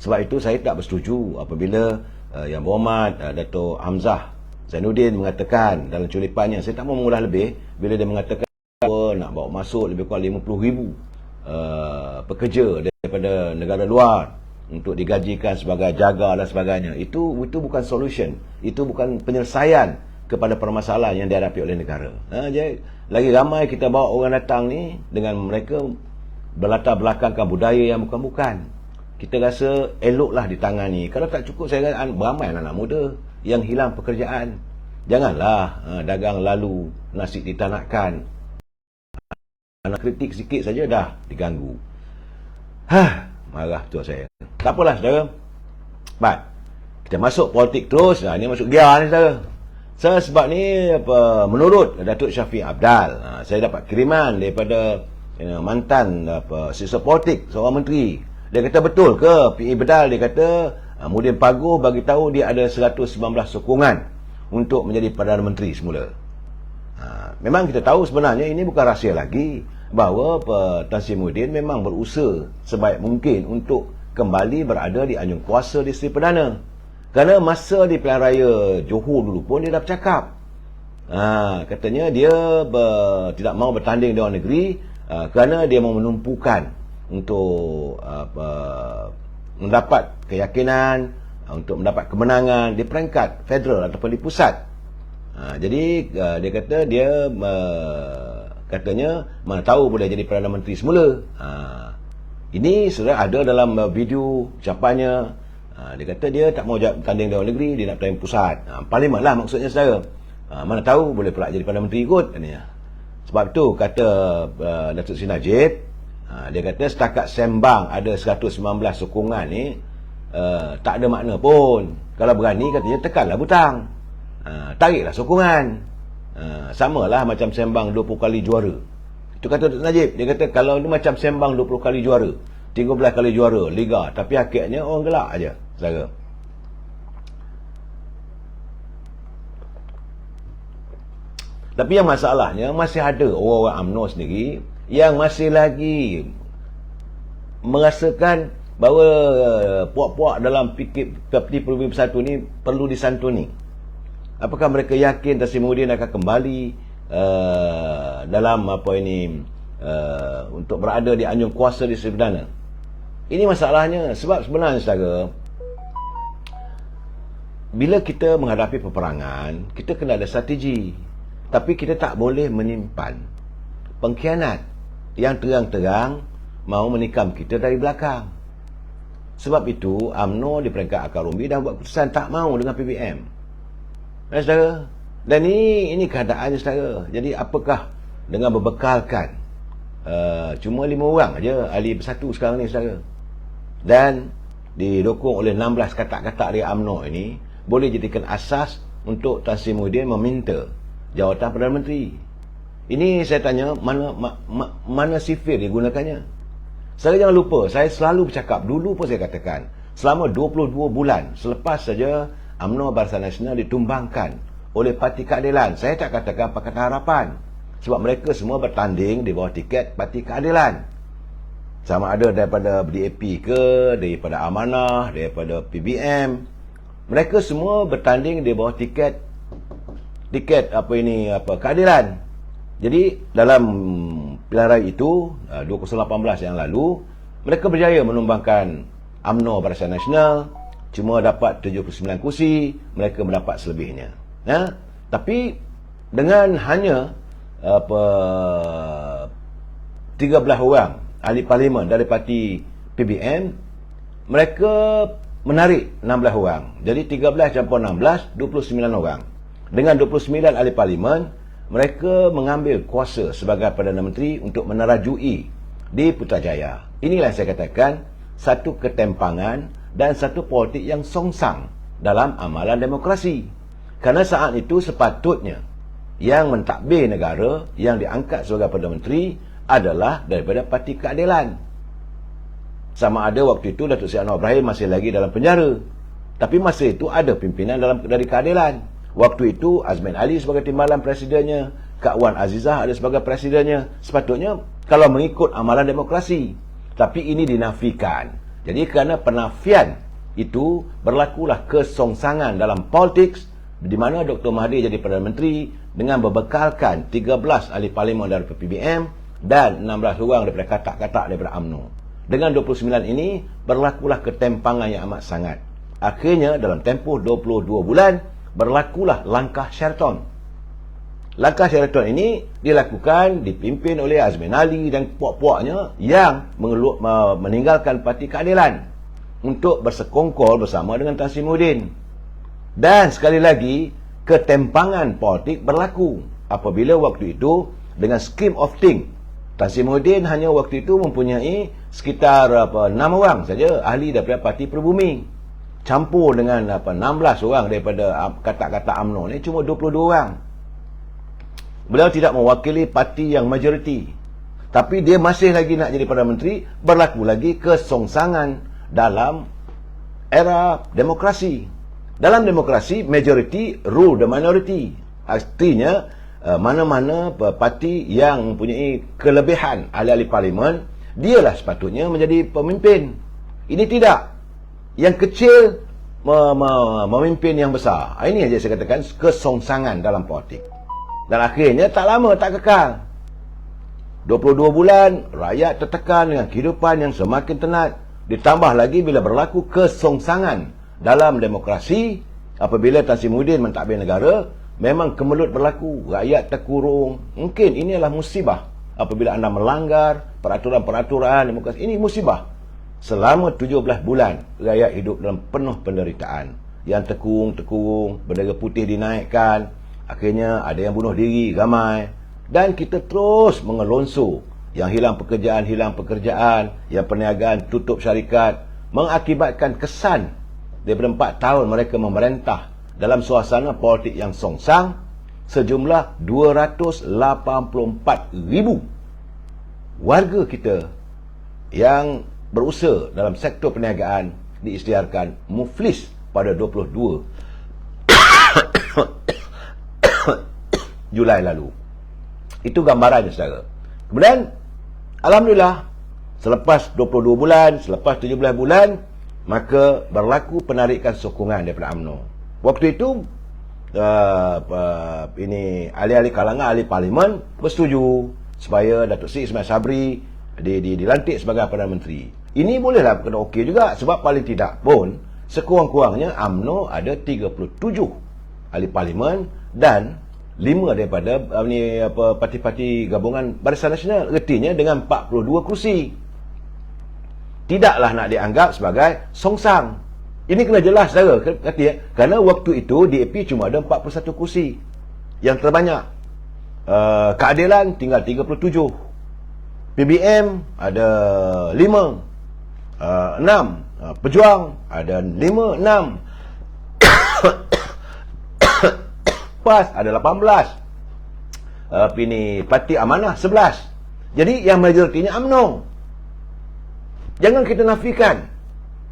Sebab itu saya tak bersetuju apabila Yang Berhormat Dato' Hamzah Zainuddin mengatakan dalam culipannya, saya tak mahu mengulas lebih, bila dia mengatakan bahawa nak bawa masuk lebih kurang 50,000 pekerja daripada negara luar untuk digajikan sebagai jaga dan sebagainya. Itu bukan solution, itu bukan penyelesaian kepada permasalahan yang dihadapi oleh negara. Jadi lagi ramai kita bawa orang datang ni dengan mereka berlatar belakangkan budaya yang bukan-bukan. Kita rasa eloklah ditangani. Kalau tak cukup, saya kata beramai anak muda yang hilang pekerjaan. Janganlah dagang lalu nasi ditanakkan. Anak kritik sikit saja dah diganggu. Marah tu saya. Tak apalah, saudara. Baik, kita masuk politik terus. Ini masuk gear ni, saudara. Sebab ni menurut Datuk Syafiq Abdal, saya dapat kiriman daripada mantan siswa politik, seorang menteri. Dia kata betul ke PE Bedal, dia kata Mudin Paguh bagi tahu dia ada 119 sokongan untuk menjadi Perdana Menteri semula. Memang kita tahu sebenarnya ini bukan rahsia lagi, bahawa Tan Sri Muhyiddin memang berusaha sebaik mungkin untuk kembali berada di anjung kuasa di Seri Perdana. Kerana masa di pilihan raya Johor dulu pun dia dah bercakap, katanya dia tidak mahu bertanding di luar negeri kerana dia mahu menumpukan untuk mendapat keyakinan, untuk mendapat kemenangan di peringkat federal ataupun di pusat. Jadi dia kata dia katanya mana tahu boleh jadi Perdana Menteri semula. Ini sudah ada dalam video ucapannya. Dia kata dia tak mau tanding di luar negeri, dia nak tanding pusat. Parlimen lah maksudnya, saudara. Mana tahu boleh pula jadi Perdana Menteri kot. Sebab itu kata Datuk Seri Najib, dia kata setakat sembang ada 119 sokongan ni tak ada makna pun. Kalau berani katanya tekanlah butang, tariklah sokongan. Samalah macam sembang 20 kali juara. Itu kata Datuk Najib. Dia kata kalau ni macam sembang 20 kali juara, 13 kali juara Liga, tapi akhirnya orang gelak aja, saudara. Tapi yang masalahnya masih ada orang-orang UMNO sendiri yang masih lagi merasakan bahawa puak-puak dalam Parti Perubimang Bersatu ni perlu disantuni. Apakah mereka yakin Tan Sri Muhyiddin akan kembali dalam untuk berada di anjung kuasa di Seri Perdana? Ini masalahnya. Sebab sebenarnya, saudara, bila kita menghadapi peperangan, kita kena ada strategi. Tapi kita tak boleh menyimpan pengkhianat yang terang-terang mahu menikam kita dari belakang. Sebab itu UMNO di peringkat akar umbi dah buat keputusan tak mahu dengan PBM. Saudara, dan ini keadaannya, saudara. Jadi apakah dengan berbekalkan cuma 5 orang aja ahli bersatu sekarang ni, saudara, dan didukung oleh 16 katak-katak dari UMNO ini, boleh jadikan asas untuk Tan Sri Muhyiddin meminta jawatan Perdana Menteri. Ini saya tanya, mana sifir digunakannya? Saya jangan lupa, saya selalu bercakap, dulu pun saya katakan, selama 22 bulan selepas saja UMNO Barisan Nasional ditumbangkan oleh Parti Keadilan, saya tak katakan Pakatan Harapan, sebab mereka semua bertanding di bawah tiket Parti Keadilan. Sama ada daripada DAP ke, daripada Amanah, daripada PBM, mereka semua bertanding di bawah tiket keadilan. Jadi dalam pilihan raya itu 2018 yang lalu, mereka berjaya menumbangkan UMNO Barisan Nasional, cuma dapat 79 kursi, mereka mendapat selebihnya. Tapi dengan hanya 13 orang ahli parlimen dari parti PBM, mereka menarik 16 orang. Jadi 13 campur 16, 29 orang. Dengan 29 ahli parlimen, mereka mengambil kuasa sebagai Perdana Menteri untuk menerajui di Putrajaya. Inilah saya katakan satu ketempangan dan satu politik yang songsang dalam amalan demokrasi. Kerana saat itu sepatutnya yang mentadbir negara yang diangkat sebagai Perdana Menteri adalah daripada Parti Keadilan. Sama ada waktu itu Datuk Seri Anwar Ibrahim masih lagi dalam penjara, tapi masa itu ada pimpinan dari Keadilan. Waktu itu Azmin Ali sebagai timbalan presidennya, Kak Wan Azizah ada sebagai presidennya. Sepatutnya kalau mengikut amalan demokrasi, tapi ini dinafikan. Jadi kerana penafian itu, berlakulah kesongsangan dalam politik, di mana Dr. Mahathir jadi Perdana Menteri dengan berbekalkan 13 ahli parlimen dari PBM dan 16 orang daripada katak-katak daripada UMNO. Dengan 29 ini, berlakulah ketempangan yang amat sangat. Akhirnya dalam tempoh 22 bulan, berlakulah langkah Sheraton. Langkah Sheraton ini dilakukan, dipimpin oleh Azmin Ali dan puak-puaknya yang meninggalkan Parti Keadilan untuk bersekongkol bersama dengan Tan Sri Muhyiddin. Dan sekali lagi, ketempangan politik berlaku apabila waktu itu dengan scheme of thing, Tan Sri Muhyiddin hanya waktu itu mempunyai sekitar 6 orang saja ahli daripada Parti Perubumi, campur dengan 16 orang daripada katak-katak UMNO ni, cuma 22 orang. Beliau tidak mewakili parti yang majoriti, tapi dia masih lagi nak jadi Perdana Menteri. Berlaku lagi kesongsangan dalam era demokrasi. Dalam demokrasi, majority rule the minority. Artinya mana-mana parti yang mempunyai kelebihan ahli-ahli parlimen, dialah sepatutnya menjadi pemimpin. Ini tidak. Yang kecil memimpin yang besar. Ini saja saya katakan kesongsangan dalam politik. Dan akhirnya tak lama, tak kekal. 22 bulan, rakyat tertekan dengan kehidupan yang semakin tenat. Ditambah lagi bila berlaku kesongsangan dalam demokrasi, apabila Tan Sri Muhyiddin mentadbir negara, memang kemelut berlaku. Rakyat terkurung. Mungkin ini adalah musibah. Apabila anda melanggar peraturan-peraturan demokrasi, ini musibah. Selama 17 bulan, rakyat hidup dalam penuh penderitaan. Yang terkurung, bendera putih dinaikkan. Akhirnya ada yang bunuh diri, ramai. Dan kita terus mengelonsor. Yang hilang pekerjaan, yang perniagaan tutup syarikat. Mengakibatkan kesan daripada 4 tahun mereka memerintah dalam suasana politik yang songsang, sejumlah 284,000 warga kita yang berusaha dalam sektor perniagaan diisytiharkan muflis pada 22 Julai lalu. Itu gambarannya, saudara. Kemudian, alhamdulillah, selepas 22 bulan, selepas 17 bulan, maka berlaku penarikan sokongan daripada UMNO. Waktu itu, ini ahli-ahli kalangan, ahli parlimen bersetuju supaya Datuk Seri Ismail Sabri dilantik sebagai Perdana Menteri. Ini bolehlah kena okey juga, sebab paling tidak pun sekurang-kurangnya UMNO ada 37 ahli parlimen dan 5 daripada parti-parti gabungan Barisan Nasional. Ertinya dengan 42 kursi. Tidaklah nak dianggap sebagai songsang. Ini kena jelas, saudara. Kerana waktu itu DAP cuma ada 41 kursi. Yang terbanyak. Keadilan tinggal 37. PBM ada 5. 6. Pejuang ada 5, 6. PAS ada 18. Parti Amanah 11. Jadi yang majoritinya UMNO. Jangan kita nafikan.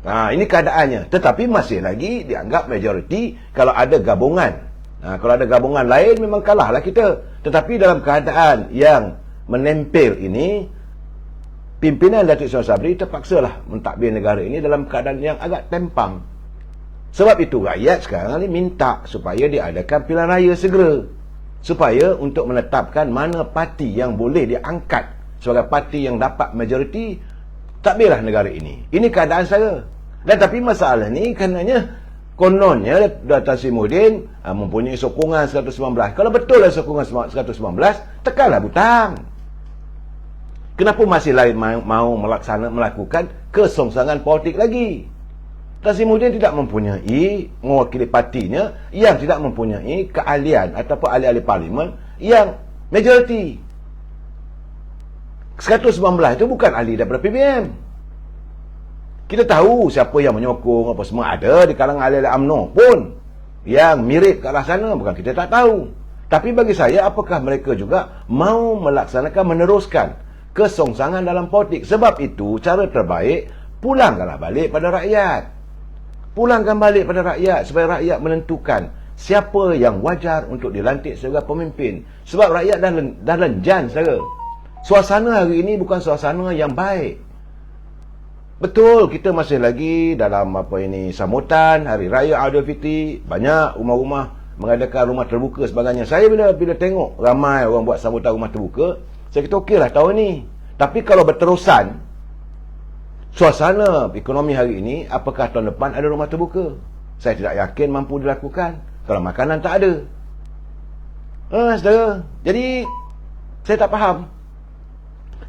Ini keadaannya. Tetapi masih lagi dianggap majoriti kalau ada gabungan. Kalau ada gabungan lain memang kalahlah kita. Tetapi dalam keadaan yang menempel ini, pimpinan Datuk Ismail Sabri terpaksalah mentadbir negara ini dalam keadaan yang agak tempang. Sebab itu rakyat sekarang ni minta supaya diadakan pilihan raya segera. Supaya untuk menetapkan mana parti yang boleh diangkat sebagai parti yang dapat majoriti tadbirlah negara ini. Ini keadaan saya. Dan tapi masalah ni karenanya kononnya Dr. Simuddin mempunyai sokongan 119. Kalau betul lah sokongan 119, tekanlah butang. Kenapa masih lain mau melakukan kesongsangan politik lagi? Tasimuddin tidak mempunyai mewakili partinya yang tidak mempunyai keahlian ataupun ahli-ahli parlimen yang majoriti. 119 itu bukan ahli daripada PBM. Kita tahu siapa yang menyokong apa semua ada di kalangan ahli-ahli UMNO pun yang mirip ke arah sana, bukan kita tak tahu. Tapi bagi saya, apakah mereka juga mau melaksanakan, meneruskan kesongsangan dalam politik? Sebab itu cara terbaik, pulangkanlah balik pada rakyat. Pulangkan balik pada rakyat supaya rakyat menentukan siapa yang wajar untuk dilantik sebagai pemimpin. Sebab rakyat dah lenjan, saudara. Suasana hari ini bukan suasana yang baik. Betul, kita masih lagi dalam sambutan Hari Raya Aidilfitri. Banyak rumah-rumah mengadakan rumah terbuka sebagainya. Saya bila tengok ramai orang buat sambutan rumah terbuka, saya kata okeylah tahun ni. Tapi kalau berterusan suasana ekonomi hari ini, apakah tahun depan ada rumah terbuka? Saya tidak yakin mampu dilakukan kalau makanan tak ada. Saudara, jadi saya tak faham.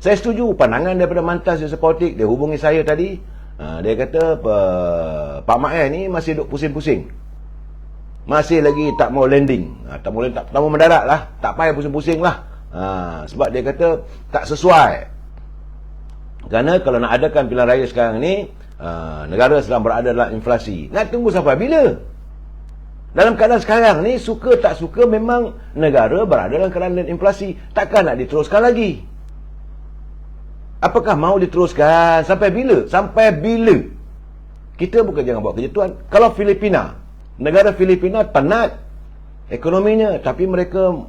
Saya setuju pandangan daripada mantan sesiasa politik. Dia hubungi saya tadi. Dia kata Pak Mael ni masih duk pusing-pusing. Masih lagi tak mau landing. Tak mau mendarat lah. Tak payah pusing-pusing lah. Sebab dia kata tak sesuai. Kerana kalau nak adakan pilihan raya sekarang ni, negara sedang berada dalam inflasi. Nak tunggu sampai bila? Dalam keadaan sekarang ni, suka tak suka memang negara berada dalam keadaan inflasi. Takkan nak diteruskan lagi? Apakah mau diteruskan? Sampai bila? Sampai bila? Kita bukan jangan buat kerja tuan. Kalau Filipina, negara Filipina penat ekonominya, tapi mereka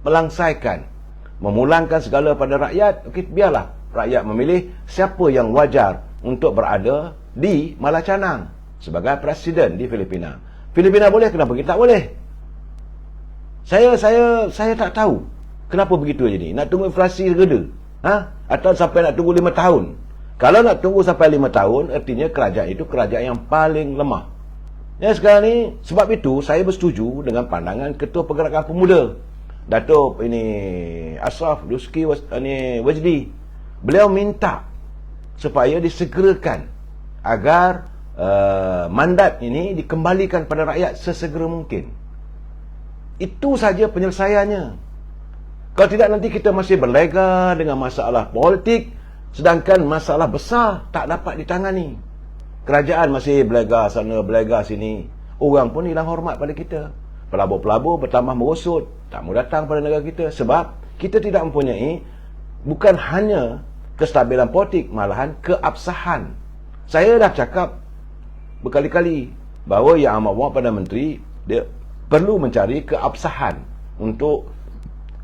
melangsaikan, memulangkan segala pada rakyat. Okey, biarlah rakyat memilih siapa yang wajar untuk berada di Malacanang sebagai presiden di Filipina. Filipina boleh, kenapa kita tak boleh? Saya tak tahu kenapa begitu je ni. Nak tunggu inflasi reda, atau sampai nak tunggu 5 tahun. Kalau nak tunggu sampai 5 tahun, artinya kerajaan itu kerajaan yang paling lemah. Ya, sekarang ni, sebab itu saya bersetuju dengan pandangan Ketua Pergerakan Pemuda Datuk Ashraf Dusuki Wajdi. Beliau minta supaya disegerakan agar mandat ini dikembalikan pada rakyat sesegera mungkin. Itu saja penyelesaiannya. Kalau tidak, nanti kita masih berlega dengan masalah politik, sedangkan masalah besar tak dapat ditangani. Kerajaan masih berlega sana, berlega sini. Orang pun hilang hormat pada kita. Pelabur-pelabur bertambah merosot, tak mau datang pada negara kita. Sebab kita tidak mempunyai, bukan hanya kestabilan politik, malahan keabsahan. Saya dah cakap berkali-kali bahawa Yang Amat Berhormat Perdana Menteri dia perlu mencari keabsahan untuk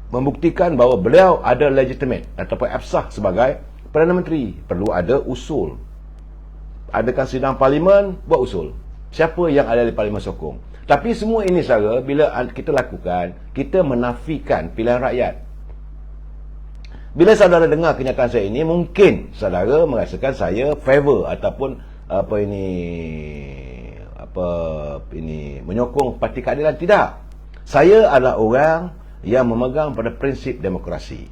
membuktikan bahawa beliau ada legitimate ataupun absah sebagai Perdana Menteri. Perlu ada usul. Adakan sidang parlimen, buat usul. Siapa yang ada di parlimen sokong. Tapi semua ini saudara, bila kita lakukan, kita menafikan pilihan rakyat. Bila saudara dengar kenyataan saya ini, mungkin saudara merasakan saya favor ataupun menyokong Parti Keadilan. Tidak. Saya adalah orang yang memegang pada prinsip demokrasi.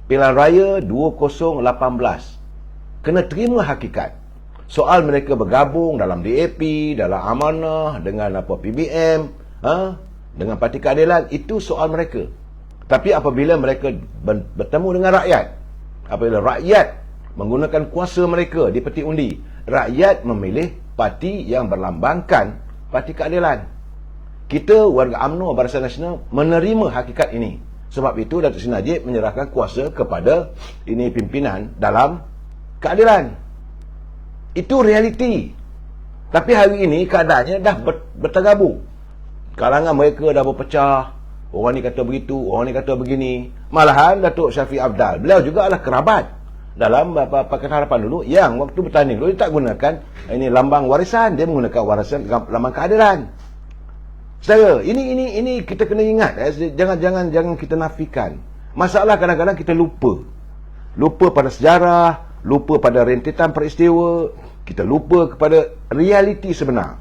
Pilihan raya 2018 kena terima hakikat. Soal mereka bergabung dalam DAP, dalam Amanah, dengan PBM, dengan Parti Keadilan, itu soal mereka. Tapi apabila mereka bertemu dengan rakyat, apabila rakyat menggunakan kuasa mereka di peti undi, rakyat memilih parti yang berlambangkan Parti Keadilan. Kita warga UMNO Barisan Nasional menerima hakikat ini. Sebab itu Datuk Seri Najib menyerahkan kuasa kepada pimpinan dalam keadilan. Itu realiti. Tapi hari ini keadaannya dah bertergabung. Kalangan mereka dah berpecah. Orang ni kata begitu, orang ni kata begini. Malahan Datuk Syafiq Afdal, beliau juga adalah kerabat dalam Pakatan Harapan dulu, yang waktu bertanding dulu dia tak gunakan lambang warisan, dia menggunakan warisan lambang keadilan. Saudara, ini kita kena ingat, jangan kita nafikan. Masalah kadang-kadang kita lupa pada sejarah, lupa pada rentetan peristiwa, kita lupa kepada realiti sebenar.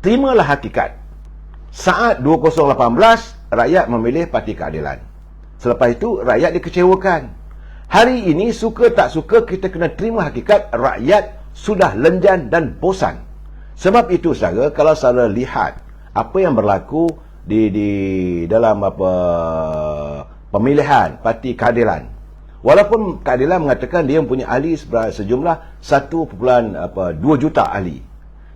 Terimalah hakikat. Saat 2018, rakyat memilih Parti Keadilan. Selepas itu, rakyat dikecewakan. Hari ini, suka tak suka, kita kena terima hakikat, rakyat sudah lenjan dan bosan. Sebab itu, saudara, kalau saudara lihat apa yang berlaku di dalam pemilihan Parti Keadilan. Walaupun Keadilan mengatakan dia mempunyai ahli sejumlah 1.2 juta ahli.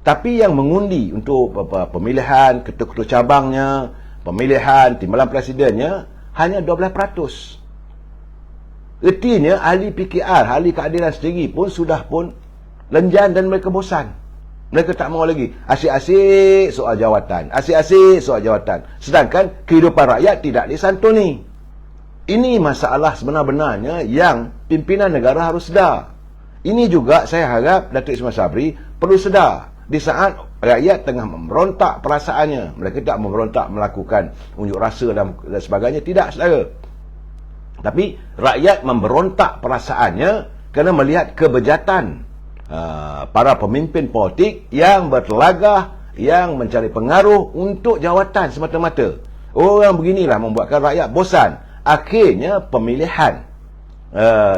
Tapi yang mengundi untuk pemilihan ketua-ketua cabangnya, pemilihan timbalan presidennya, hanya 12%. Ertinya ahli PKR, ahli keadilan sendiri pun sudah lenjan dan mereka bosan. Mereka tak mahu lagi. Asyik-asyik soal jawatan. Asyik-asyik soal jawatan. Sedangkan kehidupan rakyat tidak disantuni. Ini masalah sebenar-benarnya yang pimpinan negara harus sedar. Ini juga saya harap Datuk Ismail Sabri perlu sedar. Di saat rakyat tengah memberontak perasaannya, mereka tak memberontak melakukan unjuk rasa dan sebagainya, tidak, saudara. Tapi rakyat memberontak perasaannya kerana melihat kebejatan para pemimpin politik yang bertelagah, yang mencari pengaruh untuk jawatan semata-mata. Orang beginilah membuatkan rakyat bosan. Akhirnya pemilihan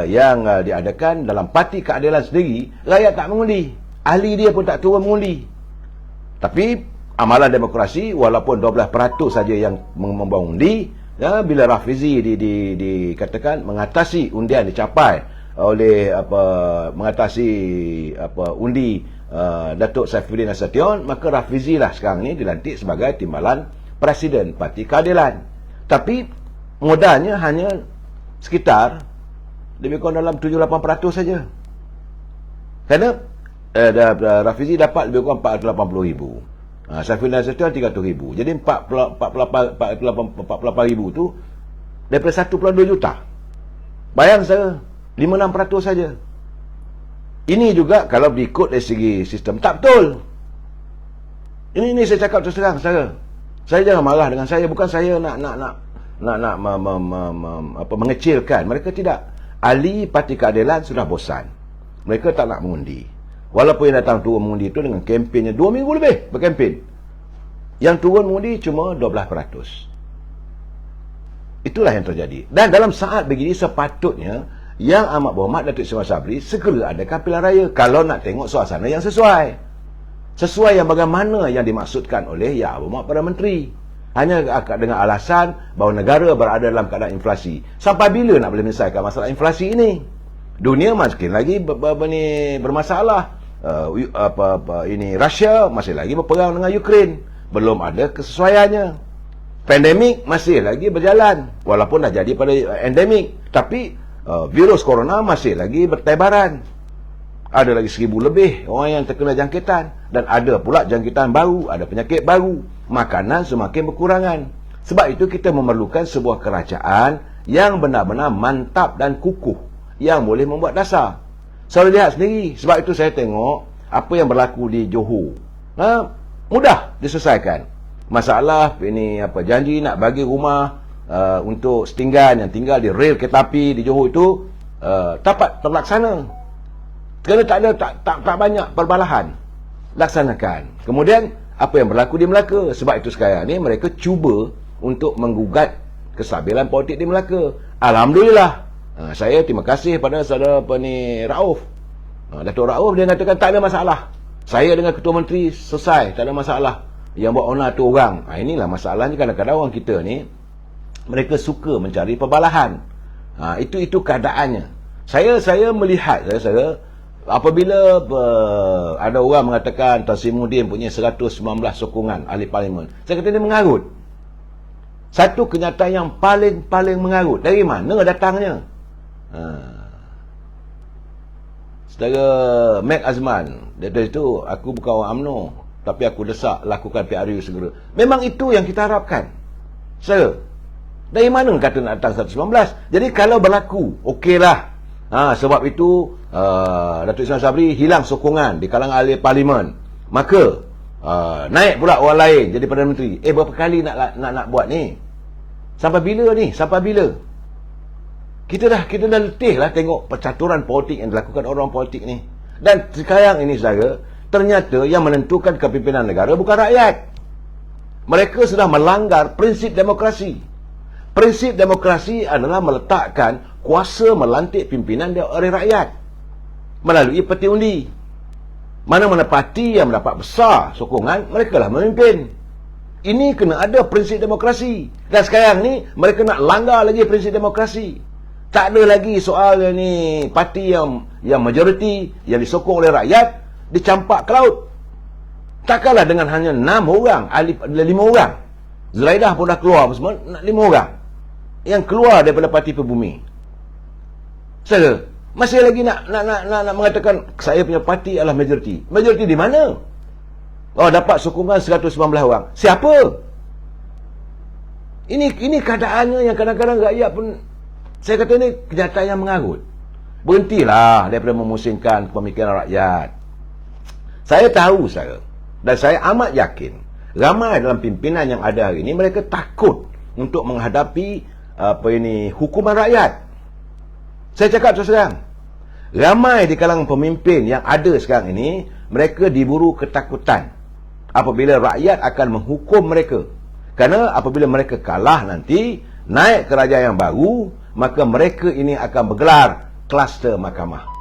yang diadakan dalam Parti Keadilan sendiri, rakyat tak mengundi. Ahli dia pun tak turun mengundi. Tapi amalan demokrasi, walaupun 12% saja yang membawa undi, bila Rafizi dikatakan mengatasi undian dicapai oleh mengatasi undi Datuk Saifuddin Nasution, maka Rafizi lah sekarang ni dilantik sebagai timbalan Presiden Parti Keadilan. Tapi modalnya hanya sekitar lebih kurang dalam 7-8% saja. Kerana Rafizi dapat lebih kurang 480,000. Saifuddin Nasution 300,000. Jadi 48,000 tu daripada 1.2 juta. Bayang saya, 5-6% saja. Ini juga kalau diikut dari segi sistem tak betul. Ini saya cakap terus terang, saudara. Saya jangan marah dengan saya, bukan saya nak mengecilkan. Mereka tidak. Ahli Parti Keadilan sudah bosan. Mereka tak nak mengundi. Walaupun yang datang turun mengundi itu dengan kempennya 2 minggu lebih berkempen. Yang turun mengundi cuma 12%. Itulah yang terjadi. Dan dalam saat begini sepatutnya Yang Amat Berhormat Datuk Ismail Sabri segera adakan pilihan raya. Kalau nak tengok suasana yang sesuai. Sesuai yang bagaimana yang dimaksudkan oleh Yang Amat Berhormat Perdana Menteri. Hanya dengan alasan bahawa negara berada dalam keadaan inflasi. Sampai bila nak boleh menyelesaikan masalah inflasi ini? Dunia makin lagi bermasalah. Rusia masih lagi berperang dengan Ukraine. Belum ada kesesuaiannya. Pandemik masih lagi berjalan. Walaupun dah jadi pada endemik. Tapi virus corona masih lagi bertebaran. Ada lagi 1,000 lebih orang yang terkena jangkitan. Dan ada pula jangkitan baru, ada penyakit baru. Makanan semakin berkurangan. Sebab itu kita memerlukan sebuah kerajaan yang benar-benar mantap dan kukuh, yang boleh membuat dasar. Saya lihat sendiri. Sebab itu saya tengok apa yang berlaku di Johor. Mudah diselesaikan. Masalah ini janji nak bagi rumah untuk setinggan yang tinggal di rel kereta api di Johor itu dapat terlaksana. Kerana tak banyak perbalahan. Laksanakan. Kemudian apa yang berlaku di Melaka. Sebab itu sekarang ni mereka cuba untuk menggugat kestabilan politik di Melaka. Alhamdulillah. Saya terima kasih pada saudara Rauf. Datuk Rauf dia katakan tak ada masalah. Saya dengan Ketua Menteri selesai, tak ada masalah. Yang buat onar tu orang. Inilah masalahnya kadang-kadang orang kita ni, mereka suka mencari perbalahan. Itu keadaannya. Saya melihat, apabila ada orang mengatakan Tan Sri Muhyiddin punya 119 sokongan ahli parlimen, saya kata dia mengarut. Satu kenyataan yang paling mengarut. Dari mana datangnya? Saudara Mac Azman, dari itu aku bukan orang UMNO, tapi aku desak lakukan PRU segera. Memang itu yang kita harapkan. Saudara, dari mana kata nak datang 119? Jadi kalau berlaku, okeylah. Sebab itu Datuk Ismail Sabri hilang sokongan di kalangan ahli parlimen. Maka naik pula orang lain jadi Perdana Menteri. Berapa kali nak buat ni? Sampai bila ni? Sampai bila? Kita dah letih lah tengok percaturan politik yang dilakukan orang politik ni. Dan sekarang ini saudara, ternyata yang menentukan kepimpinan negara bukan rakyat. Mereka sudah melanggar prinsip demokrasi. Prinsip demokrasi adalah meletakkan kuasa melantik pimpinan oleh rakyat melalui peti undi. Mana-mana parti yang mendapat besar sokongan, mereka lah memimpin. Ini kena ada prinsip demokrasi. Dan sekarang ni mereka nak langgar lagi prinsip demokrasi. Tak ada lagi soal ni parti yang majoriti, yang disokong oleh rakyat, dicampak ke laut. Takkanlah dengan hanya 6 orang, 5 orang. Zulaidah pun dah keluar semua, nak 5 orang yang keluar daripada parti Perbumi. Saya masih lagi nak mengatakan saya punya parti adalah majoriti. Majoriti di mana? Dapat sokongan 119 orang. Siapa? Ini keadaannya yang kadang-kadang rakyat pun, saya kata ni kenyataan yang mengarut. Berhentilah daripada memusingkan pemikiran rakyat. Saya tahu saya, dan saya amat yakin ramai dalam pimpinan yang ada hari ini mereka takut untuk menghadapi hukuman rakyat. Saya cakap terus terang, ramai di kalangan pemimpin yang ada sekarang ini, mereka diburu ketakutan apabila rakyat akan menghukum mereka. Kerana apabila mereka kalah nanti, naik kerajaan yang baru, maka mereka ini akan bergelar kluster mahkamah.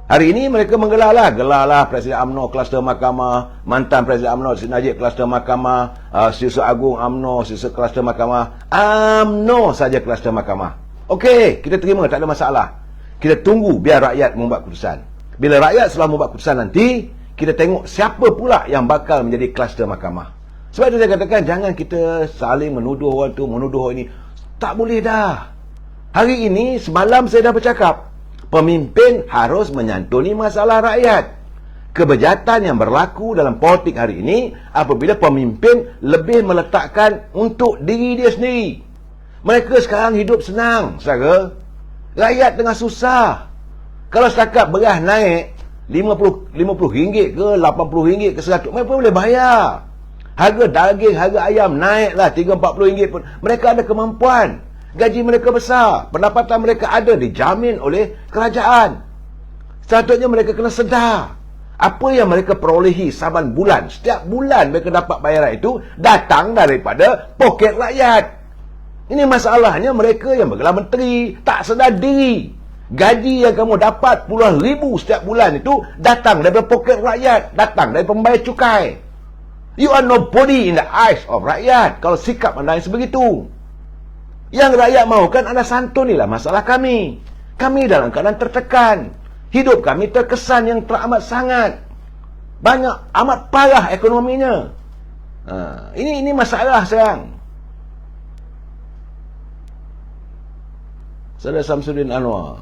Hari ini mereka gelarlah Presiden UMNO kluster mahkamah, mantan Presiden UMNO Siti Najib kluster mahkamah, Setiausaha Agung UMNO kluster mahkamah, UMNO saja kluster mahkamah. Okey, kita terima, tak ada masalah. Kita tunggu biar rakyat membuat keputusan. Bila rakyat setelah membuat keputusan nanti, kita tengok siapa pula yang bakal menjadi kluster mahkamah. Sebab itu saya katakan, jangan kita saling menuduh orang tu, menuduh orang ini. Tak boleh dah. Hari ini, semalam saya dah bercakap, pemimpin harus menyantuni masalah rakyat. Kebejatan yang berlaku dalam politik hari ini, apabila pemimpin lebih meletakkan untuk diri dia sendiri. Mereka sekarang hidup senang, saudara. Rakyat tengah susah. Kalau setakat beras naik RM50 ke RM80 ke RM100, mereka boleh bayar. Harga daging, harga ayam naiklah RM30-40 pun. Mereka ada kemampuan. Gaji mereka besar, pendapatan mereka ada, dijamin oleh kerajaan. Sepatutnya mereka kena sedar apa yang mereka perolehi saban bulan. Setiap bulan mereka dapat bayaran itu datang daripada poket rakyat. Ini masalahnya, mereka yang bergelar menteri tak sedar diri. Gaji yang kamu dapat puluhan ribu setiap bulan itu datang daripada poket rakyat, datang dari pembayar cukai. You are nobody in the eyes of rakyat kalau sikap anda yang sebegitu. Yang rakyat mahukan anda santunilah masalah kami. Kami dalam keadaan tertekan. Hidup kami terkesan yang teramat sangat. Banyak, amat parah ekonominya. Ini masalah sekarang. Saudara Samsudin Anwar,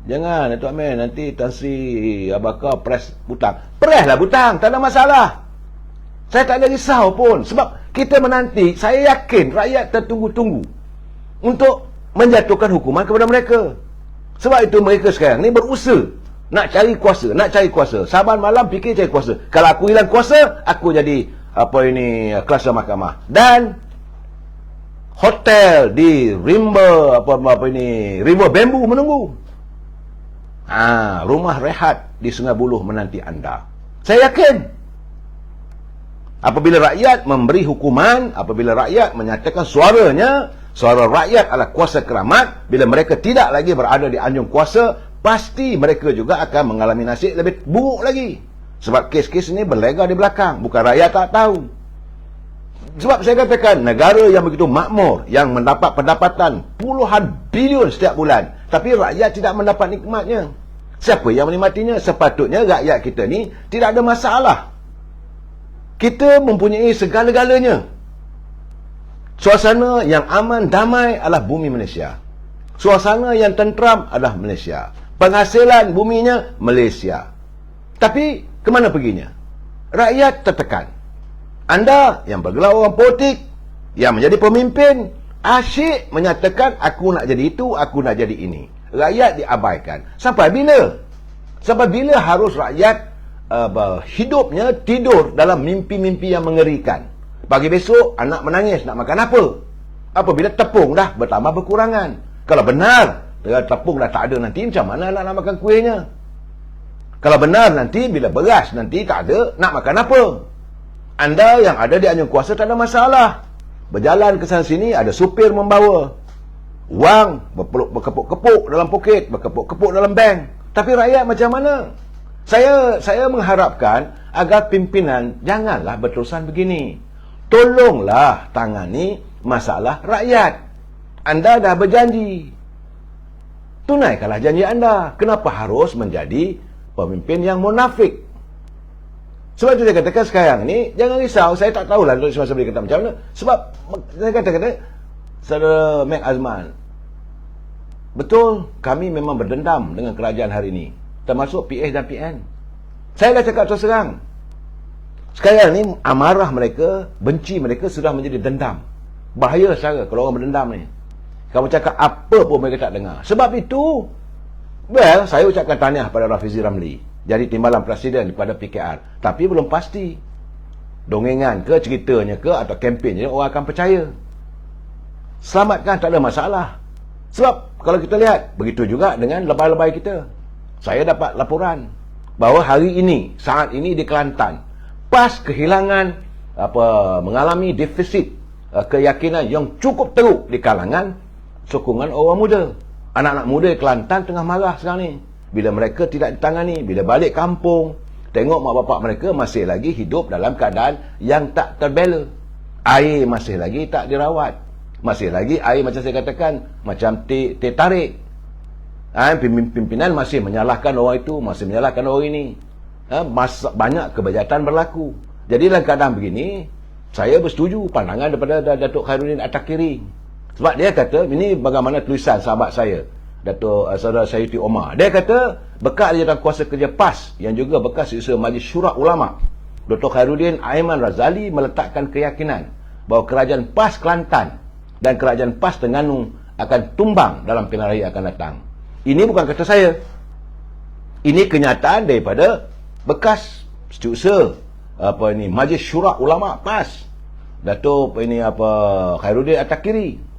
jangan Datuk Amin, nanti Tan Sri Abakar press butang. Press lah butang, tak ada masalah. Saya tak ada risau pun. Sebab kita menanti, saya yakin rakyat tertunggu-tunggu untuk menjatuhkan hukuman kepada mereka. Sebab itu mereka sekarang ni berusaha nak cari kuasa. Saban malam fikir cari kuasa. Kalau aku hilang kuasa, aku jadi kuasa mahkamah. Dan hotel di Rimba Rimba Bambu menunggu. Rumah rehat di Sungai Buloh menanti anda. Saya yakin apabila rakyat memberi hukuman, apabila rakyat menyatakan suara rakyat adalah kuasa keramat, bila mereka tidak lagi berada di anjung kuasa, pasti mereka juga akan mengalami nasib lebih buruk lagi. Sebab kes-kes ini berlega di belakang, bukan rakyat tak tahu. Sebab saya katakan, negara yang begitu makmur, yang mendapat pendapatan puluhan bilion setiap bulan, tapi rakyat tidak mendapat nikmatnya. Siapa yang menikmatinya? Sepatutnya rakyat kita ni tidak ada masalah. Kita mempunyai segala-galanya. Suasana yang aman, damai adalah bumi Malaysia. Suasana yang tenteram adalah Malaysia. Penghasilan buminya Malaysia. Tapi, kemana perginya? Rakyat tertekan. Anda yang bergelar orang politik, yang menjadi pemimpin, asyik menyatakan, aku nak jadi itu, aku nak jadi ini. Rakyat diabaikan. Sampai bila? Sampai bila harus rakyat hidupnya tidur dalam mimpi-mimpi yang mengerikan? Pagi besok, anak menangis, nak makan apa? Apabila tepung dah bertambah berkurangan. Kalau benar, tepung dah tak ada nanti, macam mana nak makan kuihnya? Kalau benar nanti, bila beras nanti tak ada, nak makan apa? Anda yang ada di anjung kuasa tak ada masalah. Berjalan ke sana sini, ada supir membawa wang, berkepuk-kepuk dalam poket, berkepuk-kepuk dalam bank. Tapi rakyat macam mana? Saya mengharapkan agar pimpinan janganlah berterusan begini. Tolonglah tangani masalah rakyat. Anda dah berjanji. Tunaikanlah janji anda. Kenapa harus menjadi pemimpin yang munafik? Sebab itu saya katakan sekarang ni, jangan risau. Saya tak tahulah Dr. Ismail Sabri kata macam mana. Sebab saya kata Saudara Mek Azman, betul, kami memang berdendam dengan kerajaan hari ini, termasuk PS dan PN. Saya dah cakap terus terang. Sekarang ni amarah mereka, benci mereka sudah menjadi dendam. Bahaya secara kalau orang berdendam ni. Kamu cakap apa pun mereka tak dengar. Sebab itu, saya ucapkan tahniah pada Rafizi Ramli, jadi timbalan presiden daripada PKR. Tapi belum pasti. Dongengan ke, ceritanya ke, atau kempennya, orang akan percaya. Selamatkan, tak ada masalah. Sebab kalau kita lihat, begitu juga dengan lebay-lebay kita. Saya dapat laporan bahawa hari ini, saat ini di Kelantan, PAS kehilangan mengalami defisit keyakinan yang cukup teruk di kalangan sokongan orang muda. Anak-anak muda di Kelantan tengah marah sekarang ni. Bila mereka tidak ditangani, bila balik kampung, tengok mak bapak mereka masih lagi hidup dalam keadaan yang tak terbela. Air masih lagi tak dirawat. Masih lagi air macam saya katakan, macam teh tarik. Pimpinan masih menyalahkan orang itu, masih menyalahkan orang ini. Banyak kebejatan berlaku. Jadi dalam keadaan begini, saya bersetuju pandangan daripada Datuk Khairuddin At-Takiri. Sebab dia kata, ini bagaimana tulisan sahabat saya, Datuk Saudara Syariti Omar. Dia kata, bekas jawatan kuasa kerja PAS yang juga bekas usaha Majlis Syura Ulama, Dr. Khairuddin Aiman Razali meletakkan keyakinan bahawa kerajaan PAS Kelantan dan kerajaan PAS Terengganu akan tumbang dalam pilihan raya akan datang. Ini bukan kata saya. Ini kenyataan daripada bekas setiausaha Majlis Syura Ulama PAS, Datuk Khairuddin At-Takiri.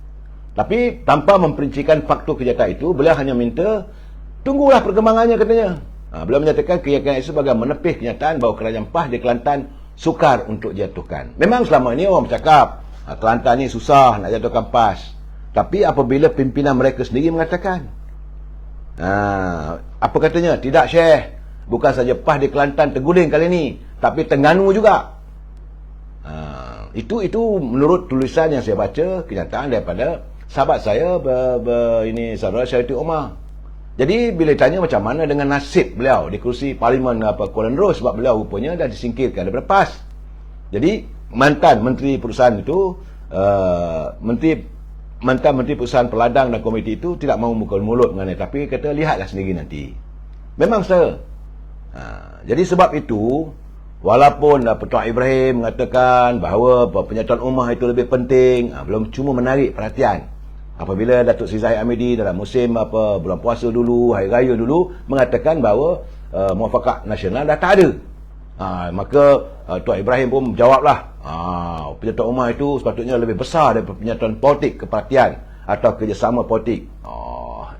Tapi tanpa memperincikan faktor kenyataan itu, beliau hanya minta tunggulah perkembangannya, katanya. Beliau menyatakan keyakinan itu sebagai menepis kenyataan bahawa kerajaan PAS di Kelantan sukar untuk jatuhkan. Memang selama ini orang bercakap Kelantan ni susah nak jatuhkan PAS. Tapi apabila pimpinan mereka sendiri mengatakan, apa katanya? Tidak, Syekh, bukan saja PAS di Kelantan terguling kali ini, tapi Terengganu juga. Itu menurut tulisan yang saya baca, kenyataan daripada sahabat saya ini Saudara Syariti Omar. Jadi bila ditanya macam mana dengan nasib beliau di kerusi Parlimen Kuala Lumpur, sebab beliau rupanya dah disingkirkan daripada PAS. Jadi mantan menteri perusahaan itu, menteri mantan Menteri Perusahaan Peladang dan komiti itu tidak mahu mukul mulut mengenai, tapi kata lihatlah sendiri nanti. Memang saudara. Jadi sebab itu, walaupun Tuan Ibrahim mengatakan bahawa penyatuan ummah itu lebih penting, belum cuma menarik perhatian. Apabila Datuk Seri Zahid Hamidi dalam musim bulan puasa dulu, hari raya dulu, mengatakan bahawa muafakat nasional dah tak ada. Maka Tuan Ibrahim pun menjawablah, penyatuan ummah itu sepatutnya lebih besar daripada penyatuan politik kepartian atau kerjasama politik.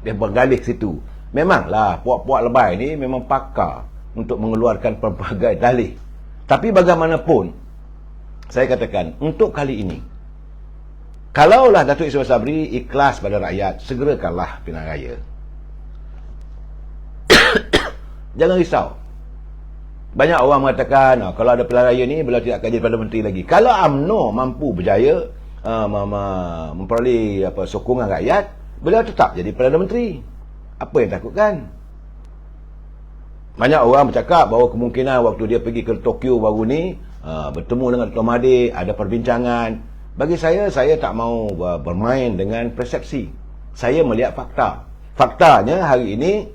Dia bergalih situ. Memanglah puak-puak lebay ni memang pakar untuk mengeluarkan pelbagai dalih. Tapi bagaimanapun, saya katakan untuk kali ini, kalaulah Datuk Ismail Sabri ikhlas pada rakyat, segerakanlah pilihan raya. Jangan risau. Banyak orang mengatakan, kalau ada pilihan raya ni, beliau tidak akan jadi Perdana Menteri lagi. Kalau UMNO mampu berjaya memperoleh sokongan rakyat, beliau tetap jadi Perdana Menteri. Apa yang takutkan? Banyak orang bercakap bahawa kemungkinan waktu dia pergi ke Tokyo baru ni, bertemu dengan Dr. Mahathir, ada perbincangan. Bagi saya tak mahu bermain dengan persepsi. Saya melihat fakta. Faktanya hari ini,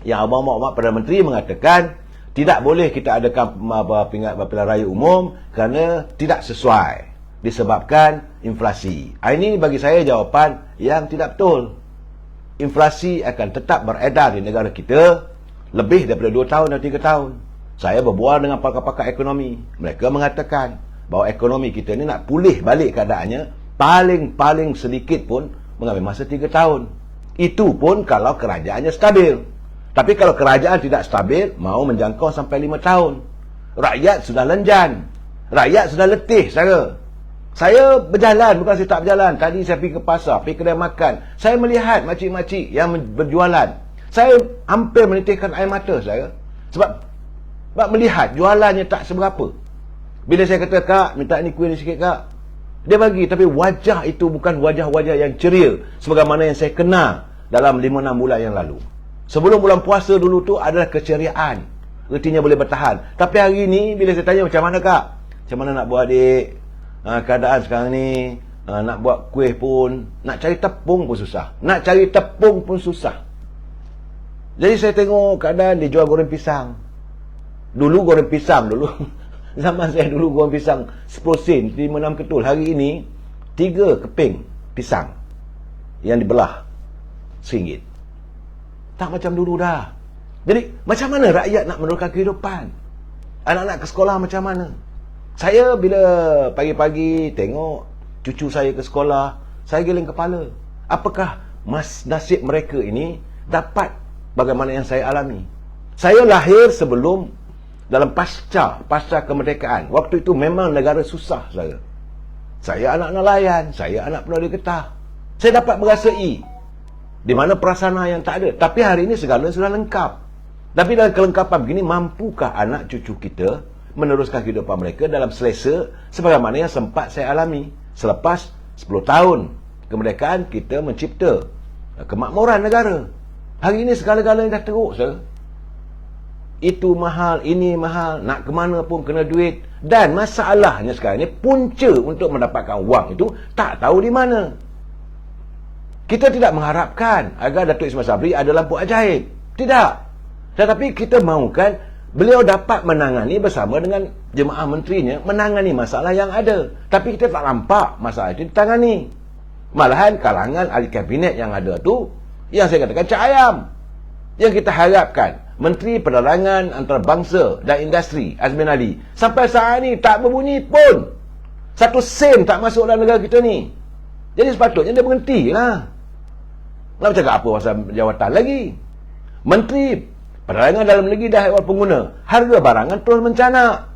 yang Abang Perdana Menteri mengatakan, tidak boleh kita adakan pilihan raya umum kerana tidak sesuai. Disebabkan inflasi. Ini bagi saya jawapan yang tidak betul. Inflasi akan tetap beredar di negara kita lebih daripada 2 tahun dan 3 tahun. Saya berbual dengan pakar-pakar ekonomi. Mereka mengatakan bahawa ekonomi kita ni nak pulih balik keadaannya paling sedikit pun mengambil masa 3 tahun. Itu pun kalau kerajaannya stabil. Tapi kalau kerajaan tidak stabil, mahu menjangkau sampai 5 tahun. Rakyat sudah lenjan. Rakyat sudah letih, saudara. Saya berjalan, bukan saya tak berjalan. Tadi saya pergi ke pasar, pergi kedai makan. Saya melihat makcik-makcik yang berjualan. Saya hampir menitikkan air mata saya. Sebab melihat jualannya tak seberapa. Bila saya kata, "Kak, minta ni kuih ni sikit, Kak." Dia bagi, tapi wajah itu bukan wajah-wajah yang ceria sebagaimana yang saya kenal dalam 5-6 bulan yang lalu. Sebelum bulan puasa dulu tu adalah keceriaan. Ertinya boleh bertahan. Tapi hari ni bila saya tanya, "Macam mana, Kak? Macam mana nak buat, adik? Keadaan sekarang ni, nak buat kuih pun, nak cari tepung pun susah. Nak cari tepung pun susah." Jadi saya tengok keadaan dia jual goreng pisang. Dulu goreng pisang dulu. Zaman saya dulu goreng pisang 10 sen, 5-6 ketul. Hari ini 3 keping pisang yang dibelah RM1. Tak macam dulu dah. Jadi macam mana rakyat nak meneruskan kehidupan? Anak-anak ke sekolah macam mana? Saya bila pagi-pagi tengok cucu saya ke sekolah, saya geleng kepala. Apakah nasib mereka ini dapat bagaimana yang saya alami? Saya lahir sebelum, dalam pasca kemerdekaan. Waktu itu memang negara susah saya. Saya anak nelayan, saya anak penduduk getah. Saya dapat merasai di mana prasarana yang tak ada. Tapi hari ini segala sudah lengkap. Tapi dalam kelengkapan begini, mampukah anak cucu kita meneruskan kehidupan mereka dalam selesa sebagaimana yang sempat saya alami selepas 10 tahun kemerdekaan kita mencipta kemakmuran negara. Hari ini segala-galanya dah teruk, saudara. Itu mahal, ini mahal, nak ke mana pun kena duit. Dan masalahnya sekarang ni, punca untuk mendapatkan wang itu tak tahu di mana. Kita tidak mengharapkan agar Datuk Ismail Sabri ada lampu ajaib. Tidak. Tetapi kita mahukan beliau dapat menangani bersama dengan jemaah menterinya, menangani masalah yang ada. Tapi kita tak nampak masalah itu ditangani. Malahan kalangan ahli kabinet yang ada tu, yang saya katakan cak ayam. Yang kita harapkan Menteri Perdagangan Antarabangsa dan Industri Azmin Ali, sampai saat ini tak berbunyi pun. 1 sen tak masuk dalam negara kita ni. Jadi sepatutnya dia berhentilah. Nak bercakap apa pasal jawatan lagi? Menteri Perdagangan dalam negeri dah awal pengguna, harga barangan terus mencanak.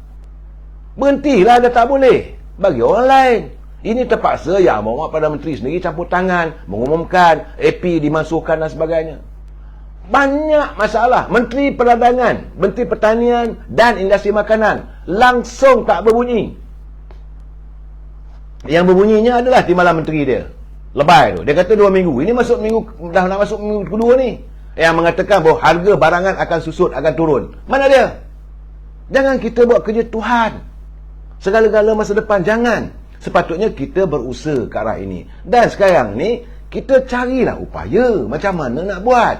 Berhentilah, dia tak boleh bagi orang lain. Ini terpaksa yang Muhammad Perdana Menteri sendiri campur tangan, mengumumkan AP dimasukkan dan sebagainya. Banyak masalah. Menteri Perdagangan, Menteri Pertanian dan Industri Makanan langsung tak berbunyi. Yang berbunyinya adalah timbalan menteri dia, lebay tu. Dia kata 2 minggu. Ini masuk minggu, dah nak masuk minggu kedua ni, yang mengatakan bahawa harga barangan akan susut, akan turun. Mana dia? Jangan kita buat kerja Tuhan segala-gala masa depan. Jangan. Sepatutnya kita berusaha ke arah ini. Dan sekarang ni, kita carilah upaya macam mana nak buat.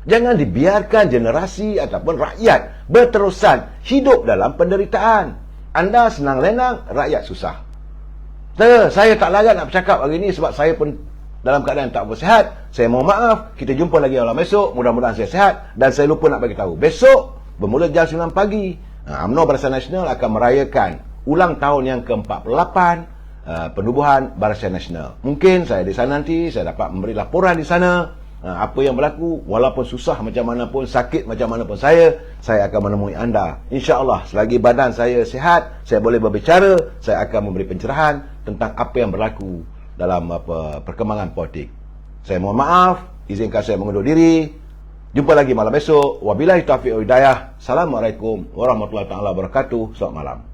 Jangan dibiarkan generasi ataupun rakyat berterusan hidup dalam penderitaan. Anda senang lenang, rakyat susah. Saya tak larat nak bercakap hari ni sebab saya pun dalam keadaan tak bersihat. Saya mohon maaf. Kita jumpa lagi malam esok. Mudah-mudahan saya sihat. Dan saya lupa nak bagi tahu. Besok, bermula jam 9 pagi, UMNO Barisan Nasional akan merayakan ulang tahun yang ke-48 penubuhan Barisan Nasional. Mungkin saya di sana nanti, saya dapat memberi laporan di sana apa yang berlaku. Walaupun susah macam mana pun, sakit macam mana pun saya akan menemui anda. InsyaAllah, selagi badan saya sihat, saya boleh berbicara, saya akan memberi pencerahan tentang apa yang berlaku dalam perkembangan politik. Saya mohon maaf, izinkan saya mengundur diri. Jumpa lagi malam esok. Wabillahi taufiq wal hidayah. Assalamualaikum warahmatullahi wabarakatuh. Selamat malam.